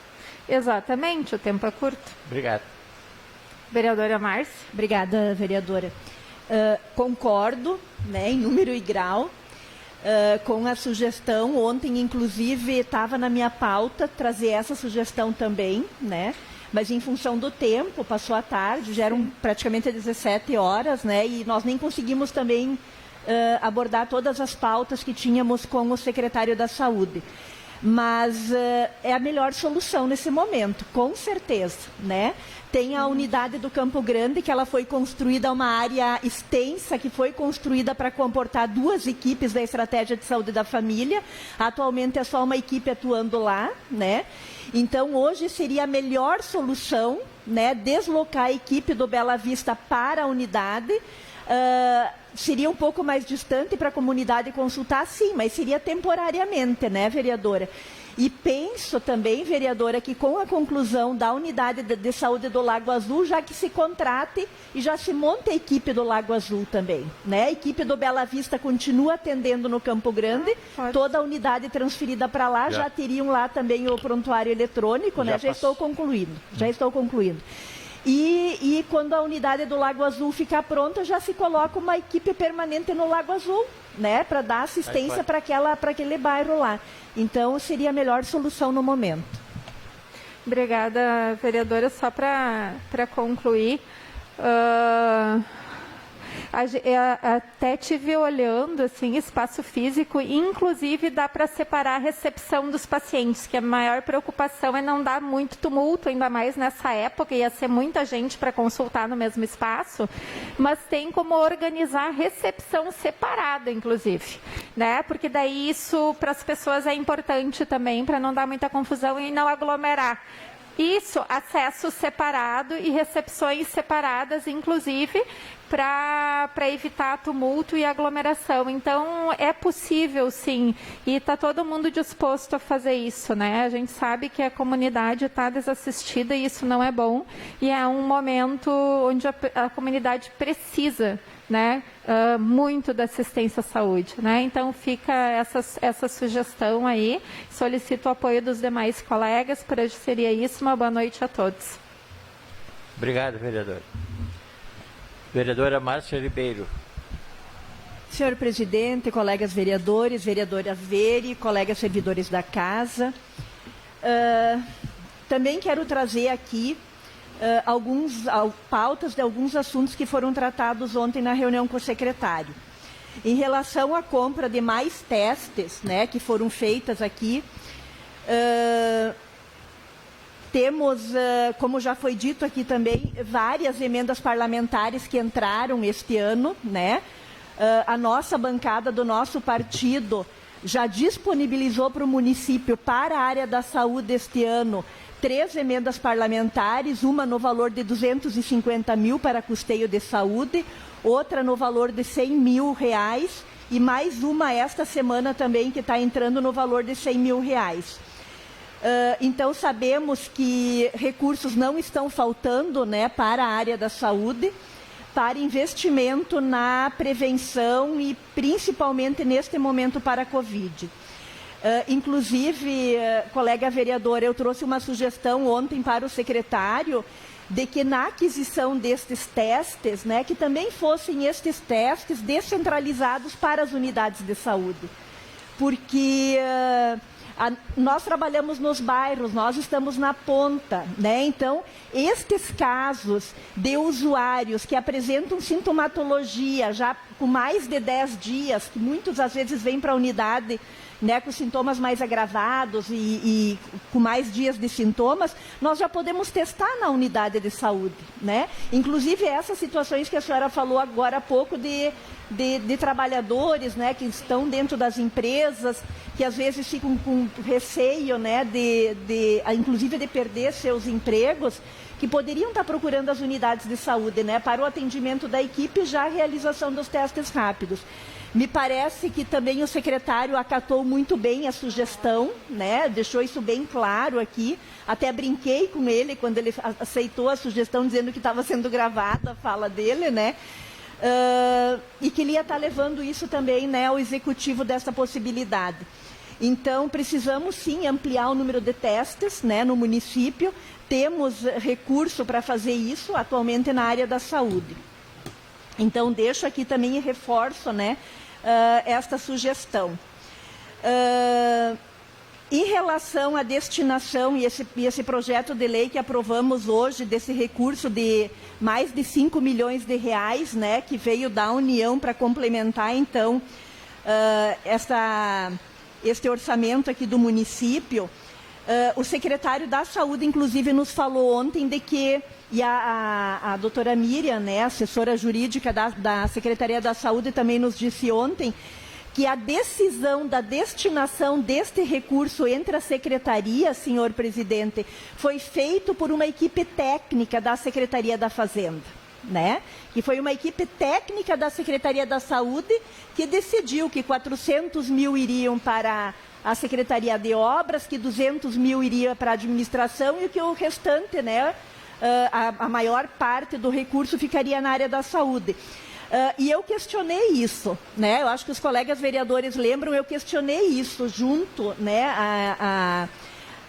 Exatamente, o tempo é curto. Obrigado. Vereadora Márcia. Obrigada, vereadora. Concordo, né, em número e grau. com a sugestão. Ontem, inclusive, estava na minha pauta trazer essa sugestão também, né? Mas em função do tempo, passou a tarde, já eram praticamente 17 horas, né? E nós nem conseguimos também abordar todas as pautas que tínhamos com o secretário da Saúde. Mas é a melhor solução nesse momento, com certeza, né? Tem a unidade do Campo Grande, que ela foi construída, uma área extensa, que foi construída para comportar 2 equipes da Estratégia de Saúde da Família. Atualmente é só uma equipe atuando lá, né? Então, hoje seria a melhor solução, né, deslocar a equipe do Bela Vista para a unidade. Seria um pouco mais distante para a comunidade consultar, sim, mas seria temporariamente, né, vereadora? E penso também, vereadora, que com a conclusão da unidade de saúde do Lago Azul, já que se contrate e já se monte a equipe do Lago Azul também, né? A equipe do Bela Vista continua atendendo no Campo Grande, toda a unidade transferida para lá, já teriam lá também o prontuário eletrônico, né? Já estou concluindo. E quando a unidade do Lago Azul ficar pronta, já se coloca uma equipe permanente no Lago Azul, né, para dar assistência para aquele bairro lá. Então, seria a melhor solução no momento. Obrigada, vereadora. Só para concluir, até tive olhando assim, espaço físico, inclusive dá para separar a recepção dos pacientes, que a maior preocupação é não dar muito tumulto, ainda mais nessa época, ia ser muita gente para consultar no mesmo espaço, mas tem como organizar a recepção separada, inclusive, né? Porque daí isso para as pessoas é importante também, para não dar muita confusão e não aglomerar. Isso, acesso separado e recepções separadas, inclusive, para evitar tumulto e aglomeração. Então, é possível, sim, e está todo mundo disposto a fazer isso, né? A gente sabe que a comunidade está desassistida e isso não é bom, e é um momento onde a comunidade precisa, né, muito da assistência à saúde, né? Então fica essa sugestão aí, solicito o apoio dos demais colegas. Por hoje seria isso, uma boa noite a todos. Obrigado, vereador. Vereadora Márcia Ribeiro. Senhor presidente, colegas vereadores, vereadora Veri, colegas servidores da casa, também quero trazer aqui pautas de alguns assuntos que foram tratados ontem na reunião com o secretário. Em relação à compra de mais testes, né, que foram feitas aqui, temos, como já foi dito aqui também, várias emendas parlamentares que entraram este ano, né? A nossa bancada do nosso partido já disponibilizou para o município, para a área da saúde este ano, 3 emendas parlamentares, uma no valor de 250 mil para custeio de saúde, outra no valor de 100 mil reais e mais uma esta semana também que está entrando no valor de 100 mil reais. Então, sabemos que recursos não estão faltando, né, para a área da saúde, para investimento na prevenção e principalmente neste momento para a Covid. Inclusive, colega vereador, eu trouxe uma sugestão ontem para o secretário de que na aquisição destes testes, né, que também fossem estes testes descentralizados para as unidades de saúde. Porque nós trabalhamos nos bairros, nós estamos na ponta, né? Então, estes casos de usuários que apresentam sintomatologia já com mais de 10 dias, que muitos às vezes vêm para a unidade, né, com sintomas mais agravados e com mais dias de sintomas, nós já podemos testar na unidade de saúde, né? Inclusive essas situações que a senhora falou agora há pouco de trabalhadores, né, que estão dentro das empresas, que às vezes ficam com receio, né, inclusive de perder seus empregos, que poderiam estar procurando as unidades de saúde, né, para o atendimento da equipe e já a realização dos testes rápidos. Me parece que também o secretário acatou muito bem a sugestão, né? Deixou isso bem claro aqui. Até brinquei com ele quando ele aceitou a sugestão, dizendo que estava sendo gravada a fala dele, né? E que ele ia estar levando isso também, né, ao executivo dessa possibilidade. Então, precisamos sim ampliar o número de testes, né, no município. Temos recurso para fazer isso atualmente na área da saúde. Então, deixo aqui também e reforço, né, esta sugestão. Em relação à destinação e esse projeto de lei que aprovamos hoje, desse recurso de mais de 5 milhões de reais, né, que veio da União para complementar, então, este orçamento aqui do município, o secretário da Saúde, inclusive, nos falou ontem de que, e a doutora Miriam, né, assessora jurídica da Secretaria da Saúde, também nos disse ontem, que a decisão da destinação deste recurso entre as secretarias, senhor presidente, foi feito por uma equipe técnica da Secretaria da Fazenda, né? Que foi uma equipe técnica da Secretaria da Saúde que decidiu que 400 mil iriam para a Secretaria de Obras, que 200 mil iria para a administração e que o restante, né, a maior parte do recurso ficaria na área da saúde. E eu questionei isso, né? Eu acho que os colegas vereadores lembram, eu questionei isso junto, né,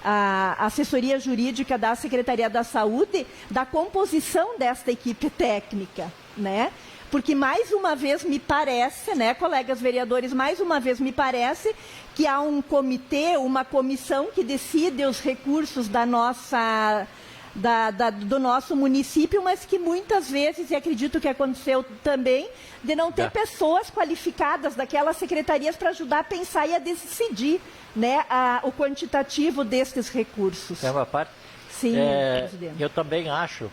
a assessoria jurídica da Secretaria da Saúde, da composição desta equipe técnica, né? Porque mais uma vez me parece, né, colegas vereadores, mais uma vez me parece que há um comitê, uma comissão que decide os recursos da nossa... do nosso município, mas que muitas vezes, e acredito que aconteceu também, de não ter pessoas qualificadas daquelas secretarias para ajudar a pensar e a decidir, né, o quantitativo destes recursos. É uma parte? Sim, presidente. Eu também acho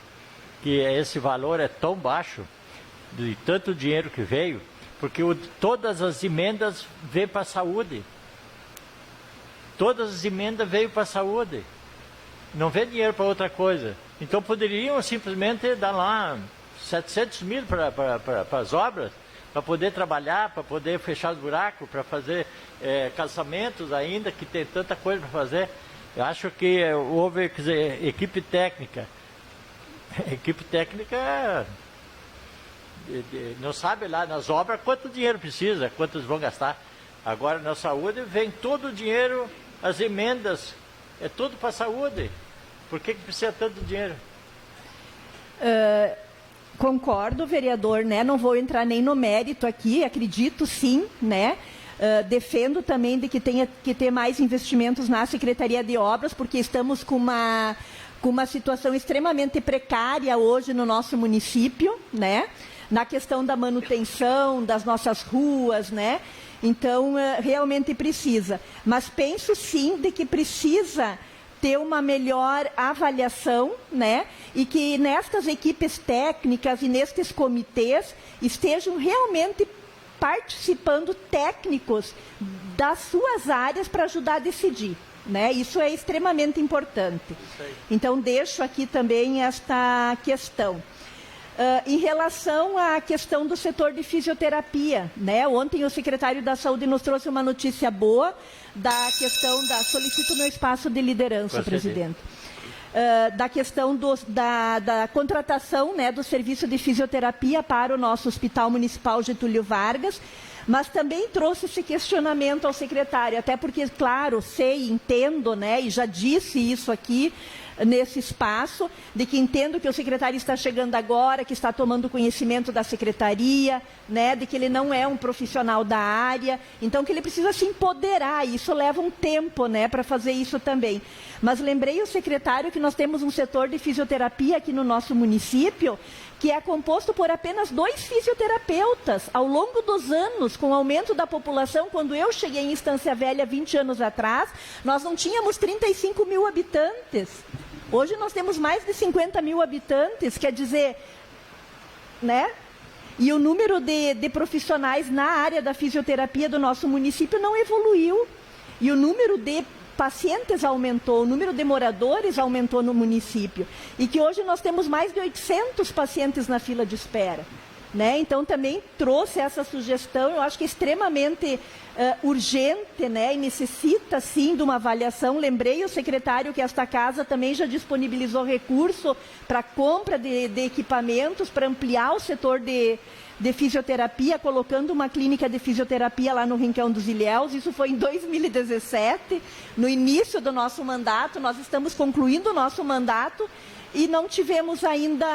que esse valor é tão baixo, de tanto dinheiro que veio, porque todas as emendas veio para a saúde. Todas as emendas veio para a saúde. Não vê dinheiro para outra coisa. Então poderiam simplesmente dar lá 700 mil para as obras, para poder trabalhar, para poder fechar os buracos, para fazer calçamentos ainda, que tem tanta coisa para fazer. Eu acho que houve, quer dizer, equipe técnica. Equipe técnica não sabe lá nas obras quanto dinheiro precisa, quantos vão gastar. Agora na saúde vem todo o dinheiro, as emendas, é tudo para a saúde. Por que precisa tanto dinheiro? Concordo, vereador, né? Não vou entrar nem no mérito aqui, acredito sim, né? Defendo também de que tenha que ter mais investimentos na Secretaria de Obras, porque estamos com uma situação extremamente precária hoje no nosso município, né? Na questão da manutenção das nossas ruas, né? Então, realmente precisa. Mas penso sim de que precisa ter uma melhor avaliação, né? E que nestas equipes técnicas e nestes comitês estejam realmente participando técnicos das suas áreas para ajudar a decidir, né? Isso é extremamente importante. Então, deixo aqui também esta questão. Em relação à questão do setor de fisioterapia, né? Ontem o secretário da Saúde nos trouxe uma notícia boa da questão da... Solicito meu espaço de liderança, presidente. Da questão da contratação, né, do serviço de fisioterapia para o nosso Hospital Municipal Getúlio Vargas, mas também trouxe esse questionamento ao secretário, até porque, claro, sei, entendo, né, e já disse isso aqui, nesse espaço, de que entendo que o secretário está chegando agora, que está tomando conhecimento da secretaria, né, de que ele não é um profissional da área, então que ele precisa se empoderar, e isso leva um tempo, né, para fazer isso também. Mas lembrei o secretário que nós temos um setor de fisioterapia aqui no nosso município, que é composto por apenas 2 fisioterapeutas. Ao longo dos anos, com o aumento da população, quando eu cheguei em Estância Velha 20 anos atrás, nós não tínhamos 35 mil habitantes. Hoje nós temos mais de 50 mil habitantes, quer dizer, né? E o número de profissionais na área da fisioterapia do nosso município não evoluiu. E o número de pacientes aumentou, o número de moradores aumentou no município. E que hoje nós temos mais de 800 pacientes na fila de espera, né? Então também trouxe essa sugestão, eu acho que é extremamente urgente, né? E necessita sim de uma avaliação. Lembrei o secretário que esta casa também já disponibilizou recurso para compra de equipamentos, para ampliar o setor de fisioterapia, colocando uma clínica de fisioterapia lá no Rincão dos Ilhéus. Isso foi em 2017, no início do nosso mandato. Nós estamos concluindo o nosso mandato e não tivemos ainda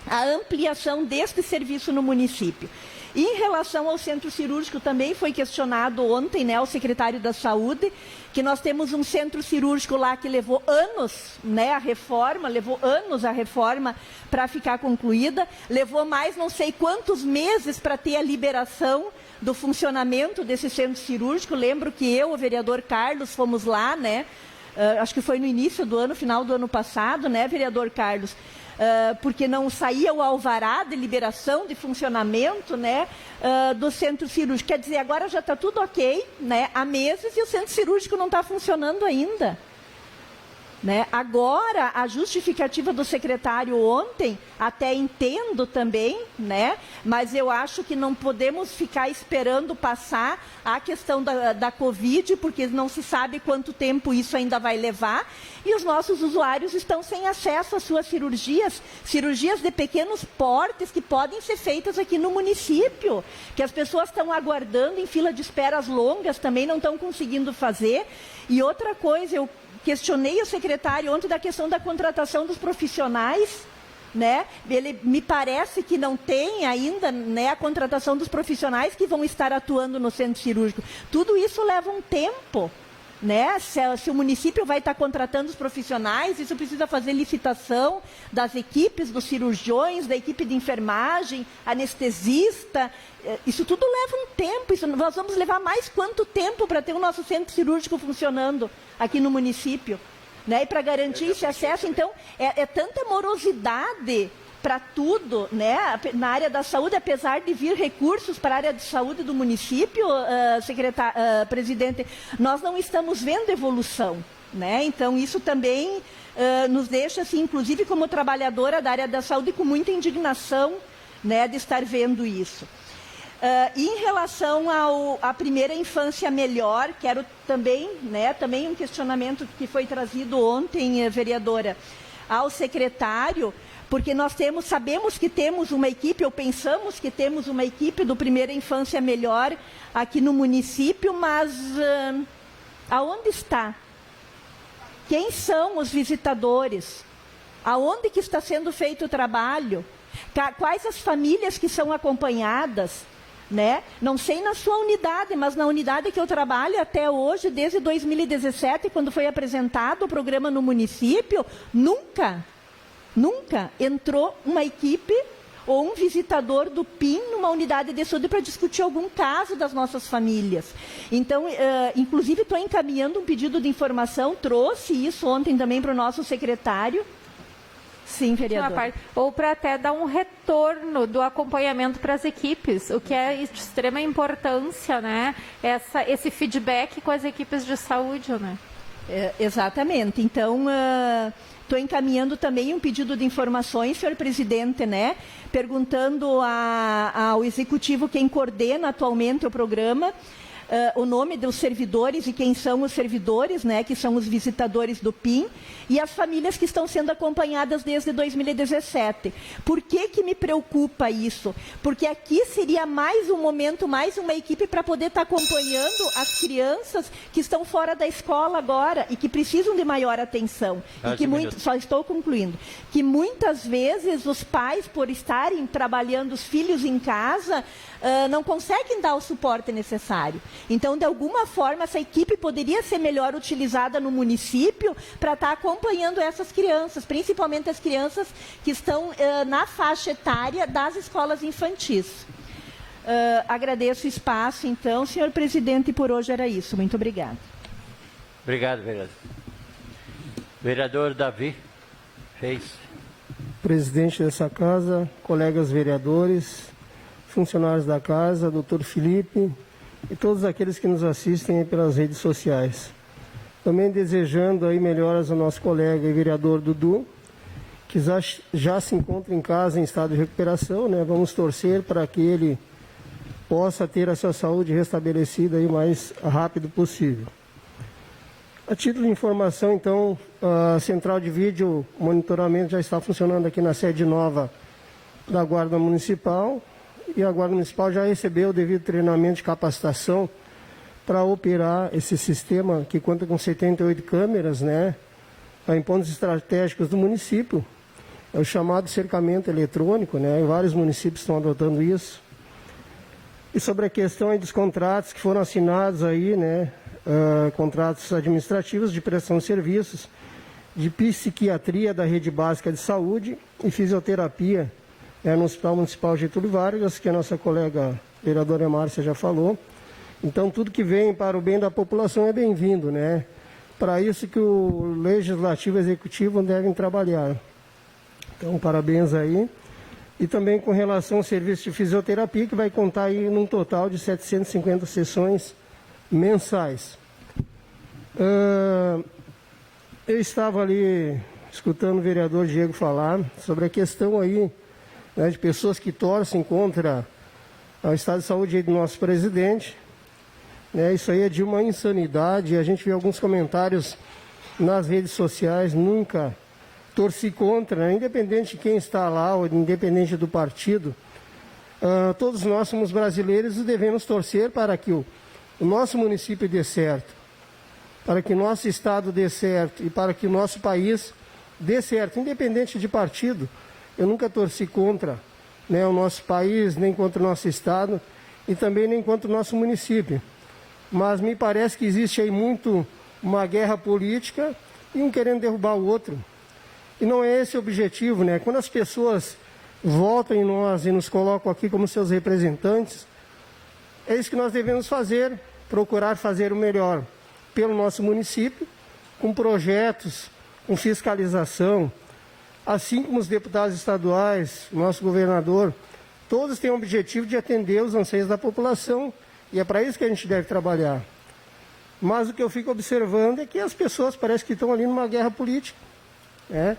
a ampliação deste serviço no município. E em relação ao centro cirúrgico, também foi questionado ontem, né, o secretário da Saúde, que nós temos um centro cirúrgico lá que levou anos, né, levou anos a reforma para ficar concluída, levou mais não sei quantos meses para ter a liberação do funcionamento desse centro cirúrgico. Lembro que eu, o vereador Carlos, fomos lá, né, acho que foi no início do ano, final do ano passado, né, vereador Carlos? Porque não saía o alvará de liberação de funcionamento, né, do centro cirúrgico. Quer dizer, agora já está tudo ok, né, há meses, e o centro cirúrgico não está funcionando ainda. Né? Agora, a justificativa do secretário ontem, até entendo também, né? Mas eu acho que não podemos ficar esperando passar a questão da Covid, porque não se sabe quanto tempo isso ainda vai levar, e os nossos usuários estão sem acesso às suas cirurgias de pequenos portes que podem ser feitas aqui no município, que as pessoas estão aguardando em fila de esperas longas, também não estão conseguindo fazer. E outra coisa, eu questionei o secretário ontem da questão da contratação dos profissionais, né? Ele me parece que não tem ainda, né, a contratação dos profissionais que vão estar atuando no centro cirúrgico. Tudo isso leva um tempo, né? Se o município vai estar contratando os profissionais, isso precisa fazer licitação das equipes dos cirurgiões, da equipe de enfermagem, anestesista. Isso tudo leva um tempo. Nós vamos levar mais quanto tempo para ter o nosso centro cirúrgico funcionando aqui no município? Né? E para garantir esse acesso, então, é tanta morosidade para tudo, né? Na área da saúde, apesar de vir recursos para a área de saúde do município, presidente, nós não estamos vendo evolução, né? Então, isso também nos deixa, assim, inclusive como trabalhadora da área da saúde, com muita indignação, né, de estar vendo isso. E em relação à primeira infância melhor, quero também, né, também um questionamento que foi trazido ontem, vereadora, ao secretário, porque nós sabemos que temos uma equipe, ou pensamos que temos uma equipe do Primeira Infância Melhor aqui no município, mas aonde está? Quem são os visitadores? Aonde que está sendo feito o trabalho? Quais as famílias que são acompanhadas? Né? Não sei na sua unidade, mas na unidade que eu trabalho até hoje, desde 2017, quando foi apresentado o programa no município, nunca entrou uma equipe ou um visitador do PIN numa unidade de saúde para discutir algum caso das nossas famílias. Então, inclusive, estou encaminhando um pedido de informação, trouxe isso ontem também para o nosso secretário. Sim, vereador. Ou para até dar um retorno do acompanhamento para as equipes, o que é de extrema importância, né? Esse feedback com as equipes de saúde, né? Exatamente. Então, estou encaminhando também um pedido de informações, senhor presidente, né? Perguntando ao executivo quem coordena atualmente o programa, o nome dos servidores e quem são os servidores, né, que são os visitadores do PIN, e as famílias que estão sendo acompanhadas desde 2017. Por que me preocupa isso? Porque aqui seria mais um momento, mais uma equipe para poder estar acompanhando as crianças que estão fora da escola agora e que precisam de maior atenção. Só estou concluindo. Que muitas vezes os pais, por estarem trabalhando os filhos em casa, não conseguem dar o suporte necessário. Então, de alguma forma, essa equipe poderia ser melhor utilizada no município para estar acompanhando essas crianças, principalmente as crianças que estão na faixa etária das escolas infantis. Agradeço o espaço, então, senhor presidente, e por hoje era isso. Muito obrigada. Obrigado, vereador. Vereador Davi Reis. Presidente dessa casa, colegas vereadores, funcionários da casa, doutor Felipe e todos aqueles que nos assistem pelas redes sociais. Também desejando aí melhoras ao nosso colega e vereador Dudu, que já se encontra em casa em estado de recuperação, né? Vamos torcer para que ele possa ter a sua saúde restabelecida aí o mais rápido possível. A título de informação, então, a central de vídeo monitoramento já está funcionando aqui na sede nova da Guarda Municipal, e a Guarda Municipal já recebeu o devido treinamento de capacitação para operar esse sistema que conta com 78 câmeras, né, em pontos estratégicos do município. É o chamado cercamento eletrônico, né, e vários municípios estão adotando isso. E sobre a questão aí dos contratos que foram assinados aí, né, contratos administrativos de prestação de serviços, de psiquiatria da rede básica de saúde e fisioterapia no Hospital Municipal Getúlio Vargas, que a nossa colega vereadora Márcia já falou. Então, tudo que vem para o bem da população é bem-vindo, né? Para isso que o Legislativo e o Executivo devem trabalhar. Então, parabéns aí. E também com relação ao serviço de fisioterapia, que vai contar aí num total de 750 sessões mensais. Eu estava ali escutando o vereador Diego falar sobre a questão aí, né, de pessoas que torcem contra o estado de saúde aí do nosso presidente. Né, isso aí é de uma insanidade. A gente vê alguns comentários nas redes sociais, nunca torci contra, né, independente de quem está lá, ou independente do partido. Todos nós somos brasileiros e devemos torcer para que o nosso município dê certo, para que o nosso estado dê certo e para que o nosso país dê certo, independente de partido. Eu nunca torci contra, né, o nosso país, nem contra o nosso estado e também nem contra o nosso município. Mas me parece que existe aí muito uma guerra política e um querendo derrubar o outro. E não é esse o objetivo, né? Quando as pessoas votam em nós e nos colocam aqui como seus representantes, é isso que nós devemos fazer, procurar fazer o melhor pelo nosso município, com projetos, com fiscalização, assim como os deputados estaduais, o nosso governador, todos têm o objetivo de atender os anseios da população, e é para isso que a gente deve trabalhar. Mas o que eu fico observando é que as pessoas parecem que estão ali numa guerra política, né?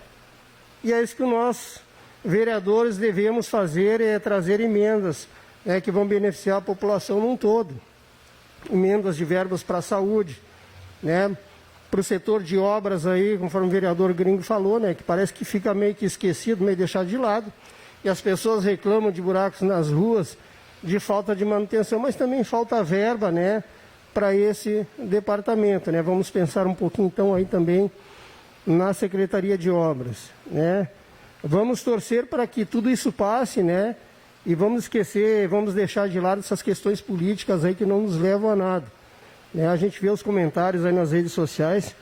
E é isso que nós, vereadores, devemos fazer, é trazer emendas, né, que vão beneficiar a população num todo. Emendas de verbas para a saúde, né, para o setor de obras aí, conforme o vereador Gringo falou, né, que parece que fica meio que esquecido, meio deixado de lado, e as pessoas reclamam de buracos nas ruas, de falta de manutenção, mas também falta verba, né, para esse departamento, né. Vamos pensar um pouquinho então aí também na Secretaria de Obras, né. Vamos torcer para que tudo isso passe, né, e vamos esquecer, vamos deixar de lado essas questões políticas aí que não nos levam a nada. Né? A gente vê os comentários aí nas redes sociais,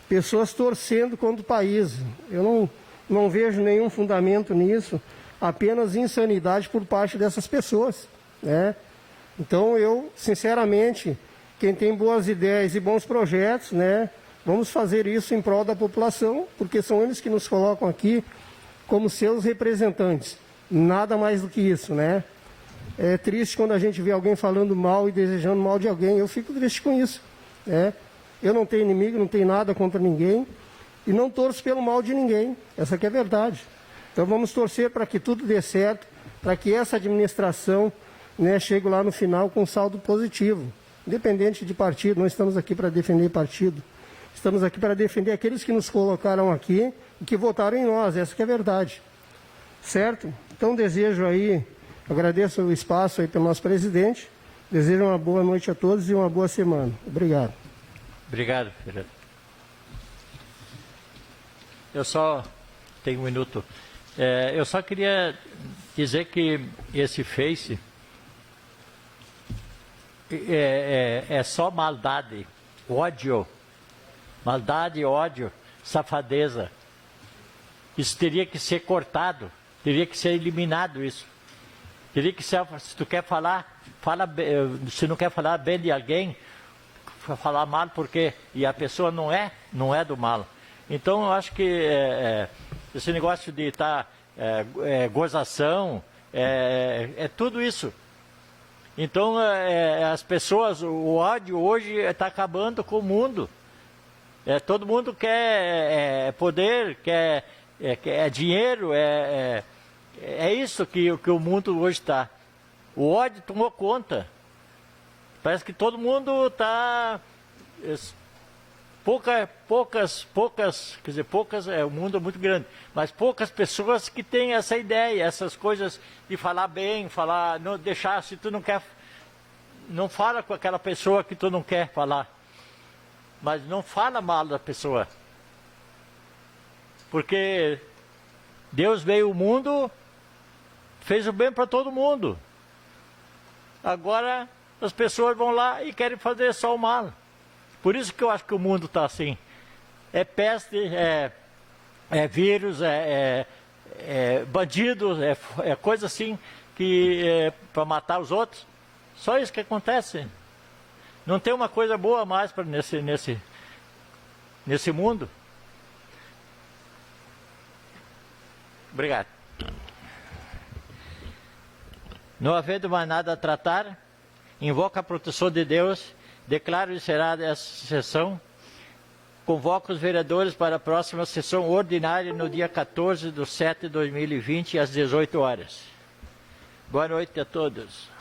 pessoas torcendo contra o país. Eu não vejo nenhum fundamento nisso, apenas insanidade por parte dessas pessoas, né? Então eu, sinceramente, quem tem boas ideias e bons projetos, né, vamos fazer isso em prol da população, porque são eles que nos colocam aqui como seus representantes. Nada mais do que isso, né? É triste quando a gente vê alguém falando mal e desejando mal de alguém. Eu fico triste com isso, né? Eu não tenho inimigo, não tenho nada contra ninguém e não torço pelo mal de ninguém. Essa que é a verdade. Então vamos torcer para que tudo dê certo, para que essa administração, né, chegue lá no final com saldo positivo. Independente de partido, não estamos aqui para defender partido. Estamos aqui para defender aqueles que nos colocaram aqui e que votaram em nós. Essa que é a verdade. Certo? Então desejo aí, agradeço o espaço aí pelo nosso presidente, desejo uma boa noite a todos e uma boa semana. Obrigado. Obrigado, vereador. Eu só tenho um minuto. Eu só queria dizer que esse Face é só maldade, ódio, maldade, ódio, safadeza. Isso teria que ser cortado. Teria que ser eliminado isso. Teria que ser, se tu quer falar, se não quer falar bem de alguém, falar mal porque, e a pessoa não é do mal. Então eu acho que esse negócio de estar gozação, é tudo isso. Então as pessoas, o ódio hoje está acabando com o mundo. Todo mundo quer poder, quer dinheiro, é isso que o mundo hoje está. O ódio tomou conta. Parece que todo mundo está... Poucas, quer dizer, poucas, o mundo é muito grande, mas poucas pessoas que têm essa ideia, essas coisas de falar bem, não deixar, se tu não quer, não fala com aquela pessoa que tu não quer falar, mas não fala mal da pessoa. Porque Deus veio ao mundo, fez o bem para todo mundo. Agora as pessoas vão lá e querem fazer só o mal. Por isso que eu acho que o mundo está assim. É peste, é vírus, é bandidos, é coisa assim que para matar os outros. Só isso que acontece. Não tem uma coisa boa mais para nesse mundo. Obrigado. Não havendo mais nada a tratar, invoco a proteção de Deus, declaro encerrada essa sessão, convoco os vereadores para a próxima sessão ordinária no dia 14/7/2020, às 18 horas. Boa noite a todos.